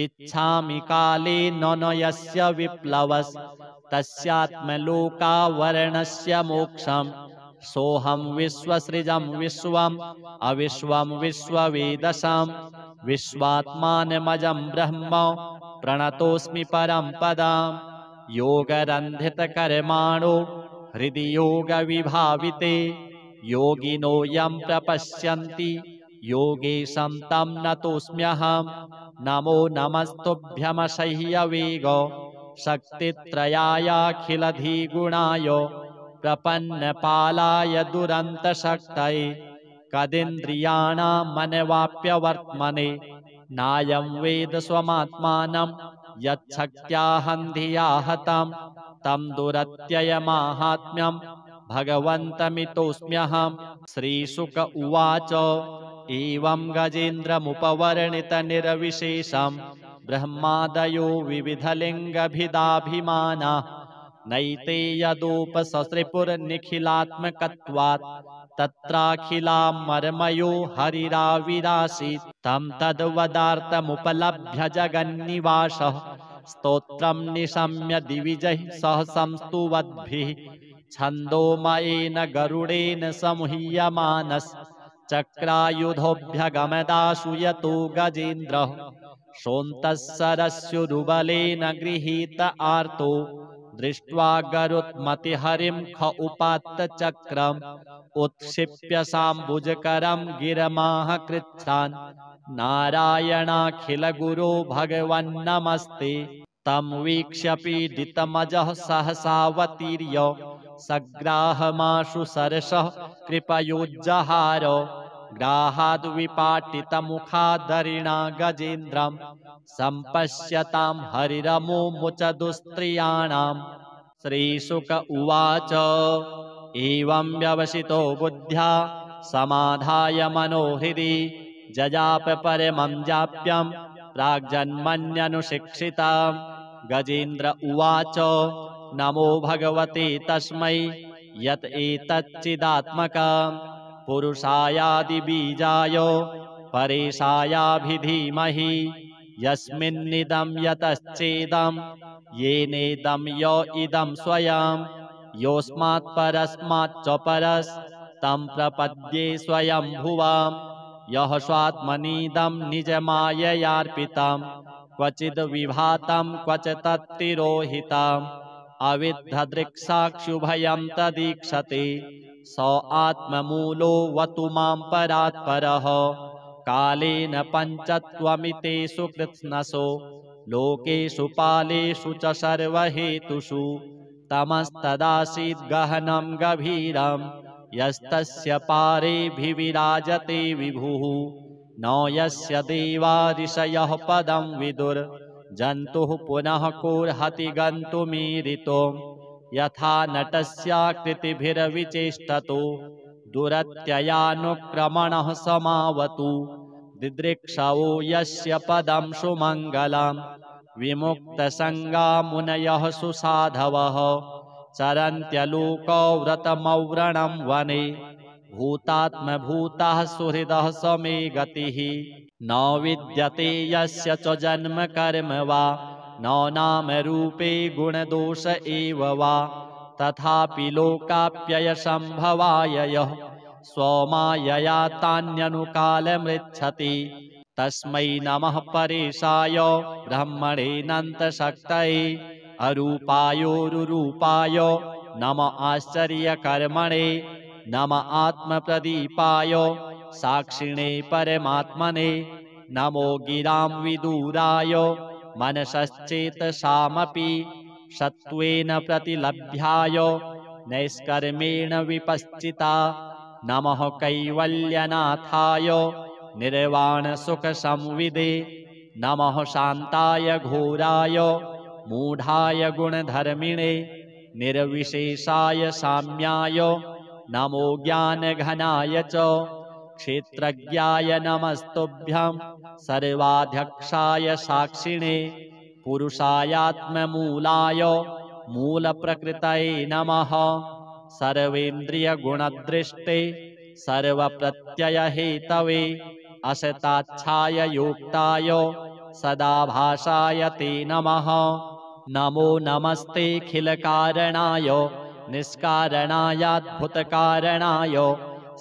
इच्छामि काले न यस्य विप्लवस् तस्यात्मलोकावरणस्य मोक्षम् सोऽहं विश्वसृजं विश्वम् अविश्वं विश्ववेदसां विश्वात्मानमजं ब्रह्म प्रणतोऽस्मि परं पदाम् योगरन्धितकर्माणो हृदि योगविभाविते योगिनो यं प्रपश्यन्ति योगेशं तं नतोऽस्म्यहम् नमो नमस्तुभ्यमसह्यवेग शक्तित्रयायाखिलधिगुणाय प्रपन्नपालाय दुरन्तशक्तये कदिन्द्रियाणां मनवाप्यवर्त्मने नायं वेद स्वमात्मानं यच्छक्त्याहं धिया हतं तं दुरत्ययमाहात्म्यं भगवन्तमितोऽस्म्यहम् श्रीशुक उवाच एवं गजेन्द्रमुपवर्णितनिरविशेषं ब्रह्मादयो विविधलिङ्गभिदाभिमानाः नैते यदोपससृपुर्निखिलात्मकत्वात् तत्राखिलामर्मयो हरिराविरासीत् तं तद्वदार्थमुपलभ्य जगन्निवासः स्तोत्रं निशम्य दिविजैः सह संस्तुवद्भिः छन्दोमयेन गरुडेन समुह्यमानश्चक्रायुधोऽभ्यगमदाशु यतो गजेन्द्रः सोऽन्तःसरस्युरुबलेन गृहीत आर्तो दृष्ट्वा गरुत्मतिहरिं ख उपात्तचक्रम् उत्क्षिप्य साम्बुजकरं गिरमाह कृच्छ्रान् नारायणाखिलगुरो भगवन्नमस्ते तं वीक्ष्य पीडितमजः सहसावतीर्य सग्राहमाशु सरसः कृपयोज्जहार ग्राहाद्विपाटितमुखादरिणा गजेन्द्रं सम्पश्यतां हरिरमुमुच दुस्त्रियाणाम् श्रीशुक उवाच एवं व्यवसितो बुद्ध्या समाधाय मनोहृदि जजाप परमं जाप्यं प्राग्जन्मन्यनुशिक्षिताम् गजेन्द्र उवाच नमो भगवते तस्मै यत् एतच्चिदात्मकम् पुरुषायादिबीजाय परेशायाभिधीमहि यस्मिन्निदं यतश्चेदं येनेदं य इदं स्वयं योऽस्मात् परस्माच्च परस्तं प्रपद्ये स्वयंभुवां यः स्वात्मनीदं निजमाययार्पितं क्वचिद् विभातं क्वच तत्तिरोहितम् अविद्धदृक्साक्षुभयं तदीक्षते स आत्ममूलो वतु मां परात्परः कालेन पञ्चत्वमितेषु कृत्स्नसो लोकेषु पालेषु च सर्वहेतुषु तमस्तदासीद् गहनं गभीरं यस्तस्य पारेऽभिविराजते विभुः न यस्य देवा ऋषयः पदं विदुर् जन्तुः पुनः कोर्हति गन्तुमीरितो यथा नटस्याकृतिभिर्विचेष्टतो दुरत्ययानुक्रमणः समावतु दिदृक्षवो यस्य पदं सुमङ्गलं विमुक्तसङ्गा मुनयः सुसाधवः चरन्त्यलोको व्रतमव्रणं वने भूतात्मभूतः सुहृदः समे गतिः न विद्यते यस्य च जन्म कर्म वा न नाम रूपे गुणदोष एव वा तथापि लोकाप्ययसम्भवाय यः स्वमायया तान्यनुकालमृच्छति तस्मै नमः परेशाय ब्रह्मणेऽनन्तशक्तये अरूपायोरुरूपाय नम आश्चर्यकर्मणे नम आत्मप्रदीपाय साक्षिणे परमात्मने नमो गिरां विदूराय मनसश्चेतसामपि सत्त्वेन प्रतिलभ्याय नैष्कर्मेण विपश्चिता नमः कैवल्यनाथाय निर्वाणसुखसंविदे नमः शान्ताय घोराय मूढाय गुणधर्मिणे निर्विशेषाय साम्याय नमो ज्ञानघनाय च क्षेत्रज्ञाय नमस्तुभ्यं सर्वाध्यक्षाय साक्षिणे पुरुषायात्ममूलाय मूलप्रकृतये नमः सर्वेन्द्रियगुणदृष्टे सर्वप्रत्ययहेतवे असताच्छाय योक्ताय सदाभासाय ते नमः नमो नमस्तेऽखिलकारणाय निष्कारणायाद्भुतकारणाय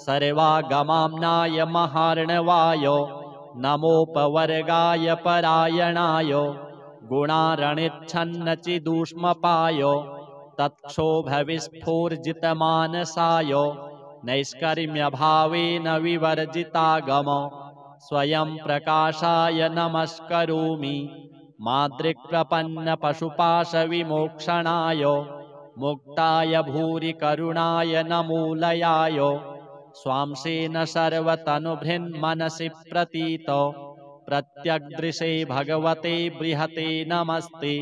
सर्वागमाम्नाय महार्णवाय नमोपवर्गाय परायणाय गुणारणिच्छन्नचिदूष्मपाय तत्क्षोभविस्फूर्जितमानसाय नैष्कर्म्यभावेन विवर्जितागम स्वयं प्रकाशाय नमस्करोमि मादृक्प्रपन्नपशुपाशविमोक्षणाय मुक्ताय भूरि करुणाय नमोलयाय स्वांसेन सर्वतनुभृन्मनसि प्रतीत प्रत्यग्दृशे भगवते बृहते नमस्ते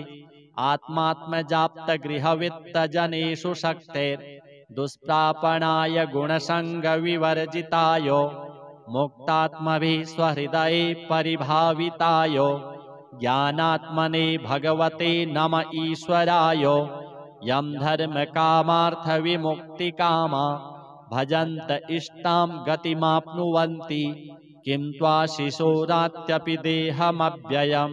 आत्मात्मजाप्तगृहवित्तजनेषु शक्तेर्दुष्प्रापणाय गुणसङ्गविवर्जिताय मुक्तात्मभिः स्वहृदये परिभाविताय ज्ञानात्मने भगवते नम ईश्वराय यं धर्मकामार्थविमुक्तिकामा भजन्त इष्टां गतिमाप्नुवन्ति किं त्वाशिशोरात्यपि देहमव्ययं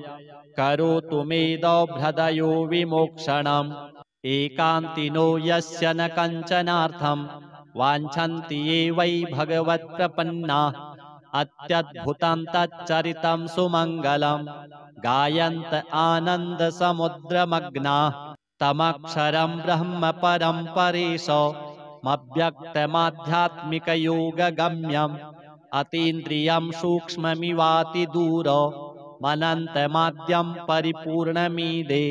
करोतु मेदोभ्रदयो विमोक्षणम् एकान्तिनो यस्य न कञ्चनार्थं वाञ्छन्ति ये वै भगवत्प्रपन्नाः अत्यद्भुतं तच्चरितं सुमङ्गलं गायन्त आनन्दसमुद्रमग्नाः तमक्षरं ब्रह्म परं परेशमव्यक्तमाध्यात्मिकयोगगम्यम् अतीन्द्रियं सूक्ष्ममिवातिदूरमनन्तमाद्यं परिपूर्णमीदे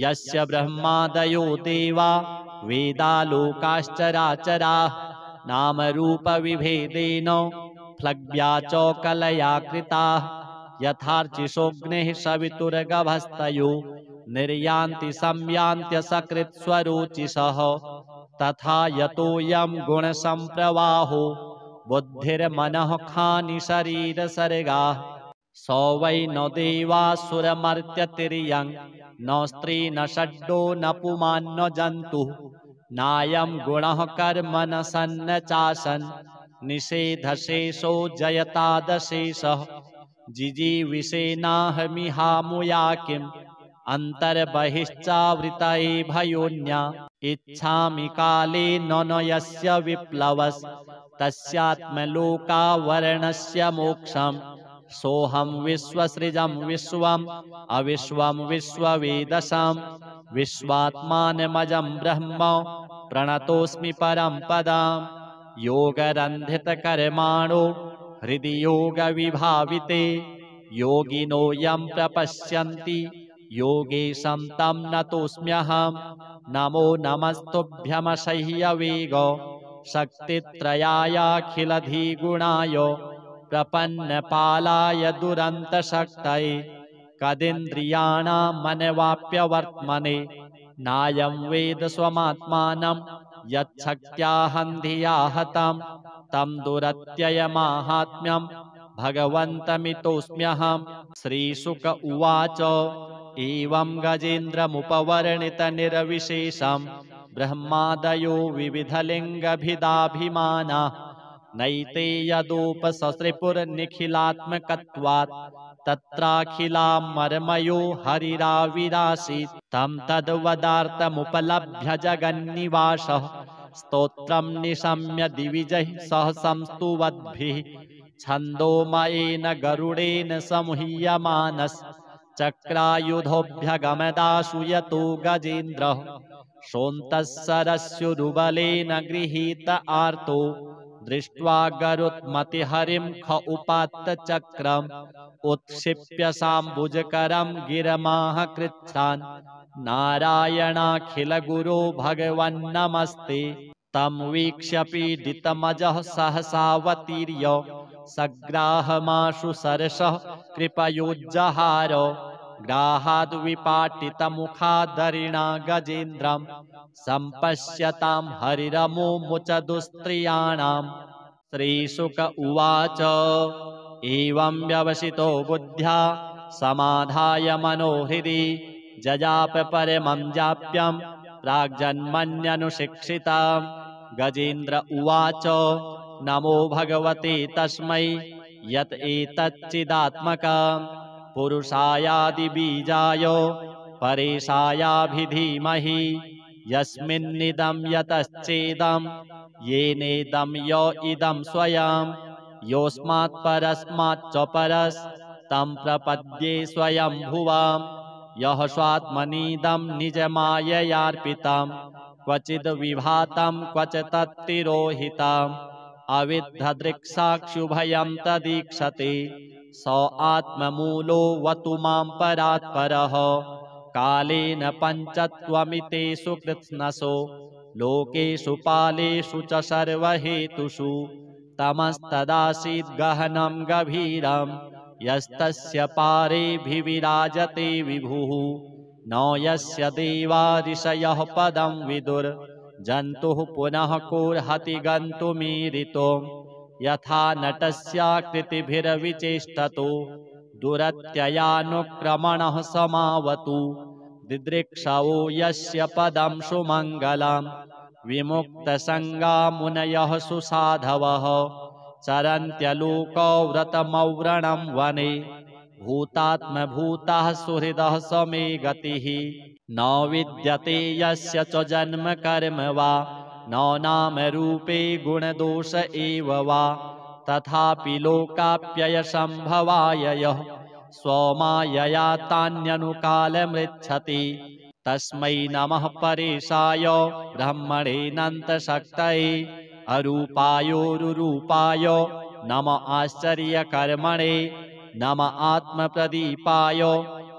यस्य ब्रह्मादयो देवा वेदालोकाश्चराचराः नामरूपविभेदेन फ्लग्व्या च कलया कृताः यथार्चिषोऽग्निः सवितुर्गभस्तयो निर्यान्ति संयान्त्यसकृत्स्वरोचिषः तथा यतोऽयं गुणसम्प्रवाहो बुद्धिर्मनः खानि शरीरसर्गाः स वै न देवासुरमर्त्यतिर्यं न स्त्री न षड्डो न पुमान् न जन्तुः नायं गुणः कर्म न सन्न चासन् निषेधशेषो जयतादशेषः जिजीविषेनाहमिहामुया किम् अन्तर्बहिश्चावृतये भयोन्या इच्छामि काले न यस्य विप्लवस् तस्यात्मलोकावरणस्य मोक्षम् सोऽहं विश्वसृजं विश्वम् अविश्वं विश्ववेदसां विश्वात्मानमजं ब्रह्म प्रणतोऽस्मि परं पदाम् योगरन्धितकर्माणो हृदि योगविभाविते योगिनो यं प्रपश्यन्ति योगेशं तं नतोऽस्म्यहम् नमो नमस्तुभ्यमसह्यवेग शक्तित्रयायाखिलधिगुणाय प्रपन्नपालाय दुरन्तशक्तये कदिन्द्रियाणामनवाप्यवर्त्मने नायं वेद स्वमात्मानं यच्छक्त्याहं धिया हतं तं दुरत्ययमाहात्म्यं भगवन्तमितोऽस्म्यहम्। श्रीशुक उवाच एवं गजेन्द्रमुपवर्णितनिरविशेषं ब्रह्मादयो विविधलिङ्गभिदाभिमानाः नैते यदोपससृपुर्निखिलात्मकत्वात् तत्राखिलामर्मयो हरिराविरासीत् तं तद्वदार्थमुपलभ्य जगन्निवासः स्तोत्रं निशम्य दिविजैः सह संस्तुवद्भिः छन्दोमयेन गरुडेन समुह्यमानश्चक्रायुधोऽभ्यगमदाशु यतो गजेन्द्रः सोऽन्तःसरस्युरुबलेन गृहीत आर्तो दृष्ट्वा गरुत्मतिहरिं ख उपात्तचक्रम् उत्क्षिप्य साम्बुजकरं गिरमाह कृच्छ्रान् नारायणाखिलगुरो भगवन्नमस्ते। तं वीक्ष्य पीडितमजः सहसावतीर्य सग्राहमाशु सरसः कृपयोज्जहार ग्राहाद्विपाटितमुखादरिणा गजेन्द्रं सम्पश्यतां हरिरमुमुच दुस्त्रियाणाम्। श्रीशुक उवाच एवं व्यवसितो बुद्ध्या समाधाय मनोहृदि जजाप परमं जाप्यं प्राग्जन्मन्यनुशिक्षिताम्। गजेन्द्र उवाच नमो भगवते तस्मै यत् एतच्चिदात्मकं पुरुषायादिबीजाय परेशायाभिधीमहि यस्मिन्निदं यतश्चेदं येनेदं य इदं स्वयं योऽस्मात् परस्माच्च परस्तं प्रपद्ये स्वयंभुवाम्। यः स्वात्मनीदं निजमाययार्पितं क्वचिद् विभातं क्वच तत्तिरोहितम् अविद्धदृक्साक्षुभयं तदीक्षते स आत्ममूलो वतु मां परात्परः। कालेन पञ्चत्वमितेषु कृत्स्नसो लोकेषु पालेषु च सर्वहेतुषु तमस्तदासीद् गहनं गभीरं यस्तस्य पारेऽभिविराजते विभुः न यस्य देवा ऋषयः पदं विदुर् जन्तुः पुनः कोऽर्हति गन्तुमीरितो यथा नटस्याकृतिभिर्विचेष्टतो दुरत्ययानुक्रमणः समावतु दिदृक्षवो यस्य पदं सुमङ्गलं विमुक्तसङ्गा मुनयः सुसाधवः चरन्त्यलोकव्रतमव्रणं वने भूतात्मभूतः सुहृदः समे गतिः न विद्यते यस्य च जन्म कर्म वा न नामरूपे गुणदोष एव वा तथापि लोकाप्ययसम्भवाय यः स्वमायया तान्यनुकालमृच्छति तस्मै नमः परेशाय ब्रह्मणेऽनन्तशक्तये अरूपायोरुरूपाय नम आश्चर्यकर्मणे नम आत्मप्रदीपाय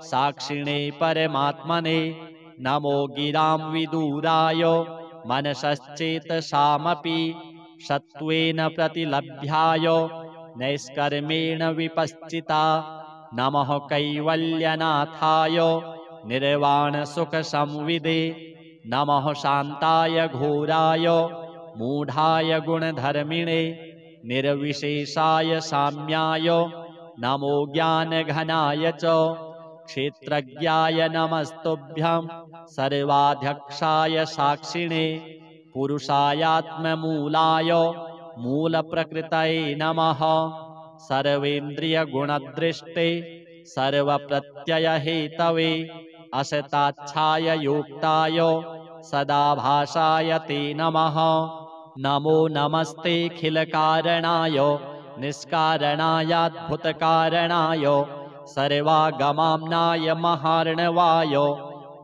साक्षिणे परमात्मने नमो गिरां विदूराय मनसश्चेतसामपि सत्त्वेन प्रतिलभ्याय नैष्कर्मेण विपश्चिता नमः कैवल्यनाथाय निर्वाणसुखसंविदे नमः शान्ताय घोराय मूढाय गुणधर्मिणे निर्विशेषाय साम्याय नमो ज्ञानघनाय च क्षेत्रज्ञाय नमस्तुभ्यं सर्वाध्यक्षाय साक्षिणे पुरुषायात्ममूलाय मूलप्रकृतये नमः सर्वेन्द्रियगुणदृष्टे सर्वप्रत्ययहेतवे असताच्छाय योक्ताय सदाभासाय ते नमः नमो नमस्तेऽखिलकारणाय निष्कारणायाद्भुतकारणाय सर्वागमाम्नाय महार्णवाय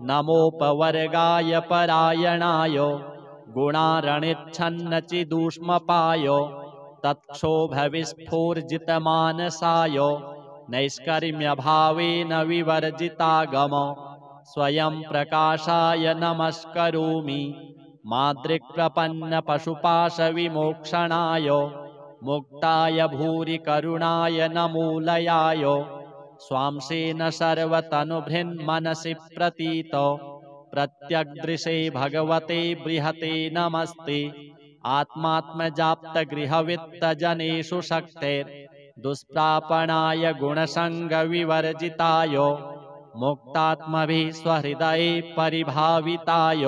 नमोपवर्गाय परायणाय गुणारणिच्छन्नचिदूष्मपाय तत्क्षोभविस्फूर्जितमानसाय नैष्कर्म्यभावेन विवर्जितागम स्वयं प्रकाशाय नमस्करोमि मादृक्प्रपन्नपशुपाशविमोक्षणाय मुक्ताय भूरि करुणाय नमो लयाय स्वांसेन सर्वतनुभृन्मनसि प्रतीतो प्रत्यग्दृशे भगवते बृहते नमस्ते आत्मात्मजाप्तगृहवित्तजनेषु शक्तेर्दुष्प्रापणाय गुणसङ्गविवर्जिताय मुक्तात्मभिः स्वहृदये परिभाविताय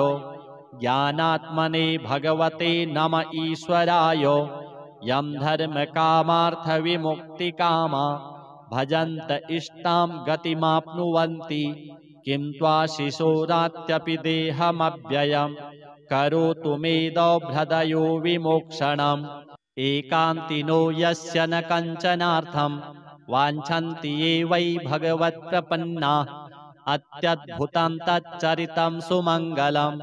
ज्ञानात्मने भगवते नम ईश्वराय यं धर्मकामार्थविमुक्तिकामा भजन्त इष्टां गतिमाप्नुवन्ति किं त्वाशिशोरात्यपि देहमव्ययम् करोतु मेदोभ्रदयो विमोक्षणम् एकान्तिनो यस्य न कञ्चनार्थं वाञ्छन्ति ये वै भगवत्प्रपन्नाः अत्यद्भुतं तच्चरितं सुमङ्गलं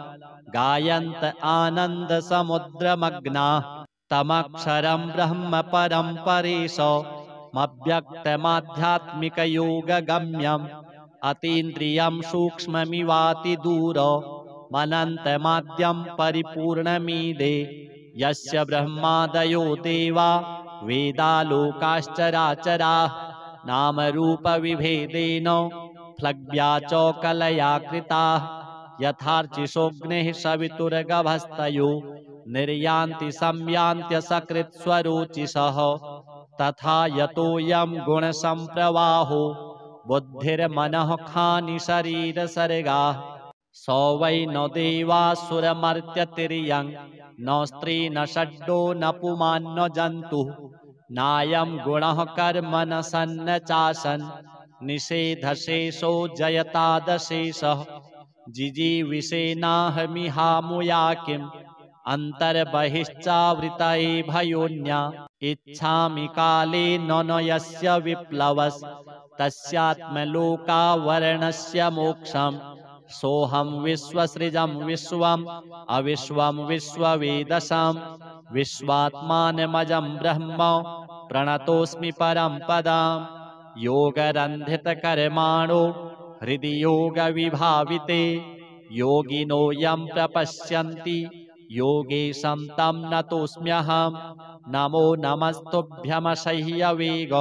गायन्त आनन्दसमुद्रमग्नाः तमक्षरं ब्रह्म परं परेशमव्यक्तमाध्यात्मिकयोगगम्यम् अतीन्द्रियं सूक्ष्ममिवातिदूरमनन्तमाद्यं परिपूर्णमीदे यस्य ब्रह्मादयो देवा वेदालोकाश्चराचराः नामरूपविभेदेन फ्लग्व्या च कलया कृताः यथार्चिषोऽग्निः सवितुर्गभस्तयो निर्यान्ति संयान्त्यसकृत्स्वरोचिषः तथा यतोऽयं गुणसम्प्रवाहो बुद्धिर्मनः खानि शरीरसर्गाः स वै न देवासुरमर्त्यतिर्यं न स्त्री न षड्डो न पुमान् न जन्तुः नायं गुणः कर्म न सन्न चासन् निषेधशेषो जयतादशेषः जिजीविषेनाहमिहामुया किम् अन्तर्बहिश्चावृतये भयोन्या इच्छामि काले न यस्य विप्लवस् तस्यात्मलोकावरणस्य मोक्षम् सोऽहं विश्वसृजं विश्वम् अविश्वं विश्ववेदसां विश्वात्मानमजं ब्रह्म प्रणतोऽस्मि परं पदाम् योगरन्धितकर्माणो हृदि योगविभाविते योगिनो यं प्रपश्यन्ति योगेशं तं नतोऽस्म्यहं नमो नमस्तुभ्यमसह्यवेग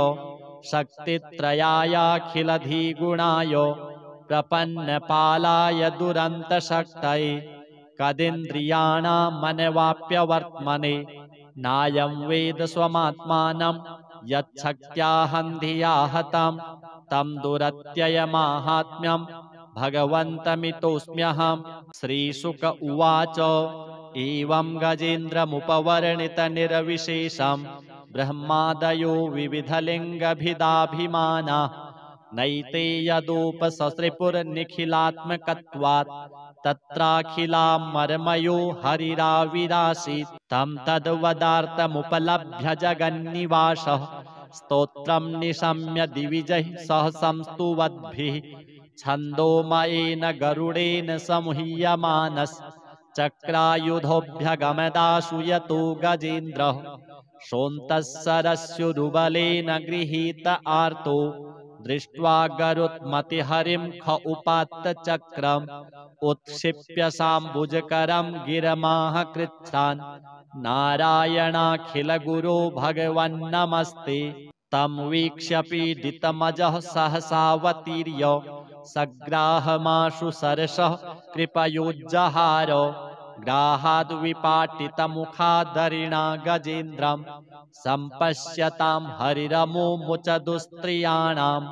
शक्तित्रयायाखिलधिगुणाय प्रपन्नपालाय दुरन्तशक्तये कदिन्द्रियाणां मनवाप्यवर्त्मने नायं वेद स्वमात्मानं यच्छक्त्याहन्धिया हतं तं दुरत्ययमाहात्म्यं भगवन्तमितोऽस्म्यहं श्रीशुक उवाच एवं गजेन्द्रमुपवर्णितनिर्विशेषं ब्रह्मादयो विविधलिङ्गभिदाभिमानाः नैते यदोपससृपुर्निखिलात्मकत्वात् तत्राखिलामर्मयो हरिराविरासीत् तं तद्वदार्थमुपलभ्य जगन्निवासः स्तोत्रं निशम्य दिविजैः सह संस्तुवद्भिः छन्दोमयेन गरुडेन समुह्यमानस् चक्रायुधोऽभ्यगमदाशु यतो गजेन्द्रः सोऽन्तःसरस्युरुबलेन गृहीत आर्तो दृष्ट्वा गरुत्मतिहरिं ख उपात्त चक्रम् उत्क्षिप्य साम्बुजकरं गिरमाह कृच्छ्रान् नारायणाखिलगुरो भगवन्नमस्ते तं वीक्ष्य पीडितमजः सहसावतीर्य सग्राहमाशु सरसः कृपयोज्जहार ग्राहाद्विपाटितमुखादरिणा गजेन्द्रं सम्पश्यतां हरिरमुमुच दुस्त्रियाणाम्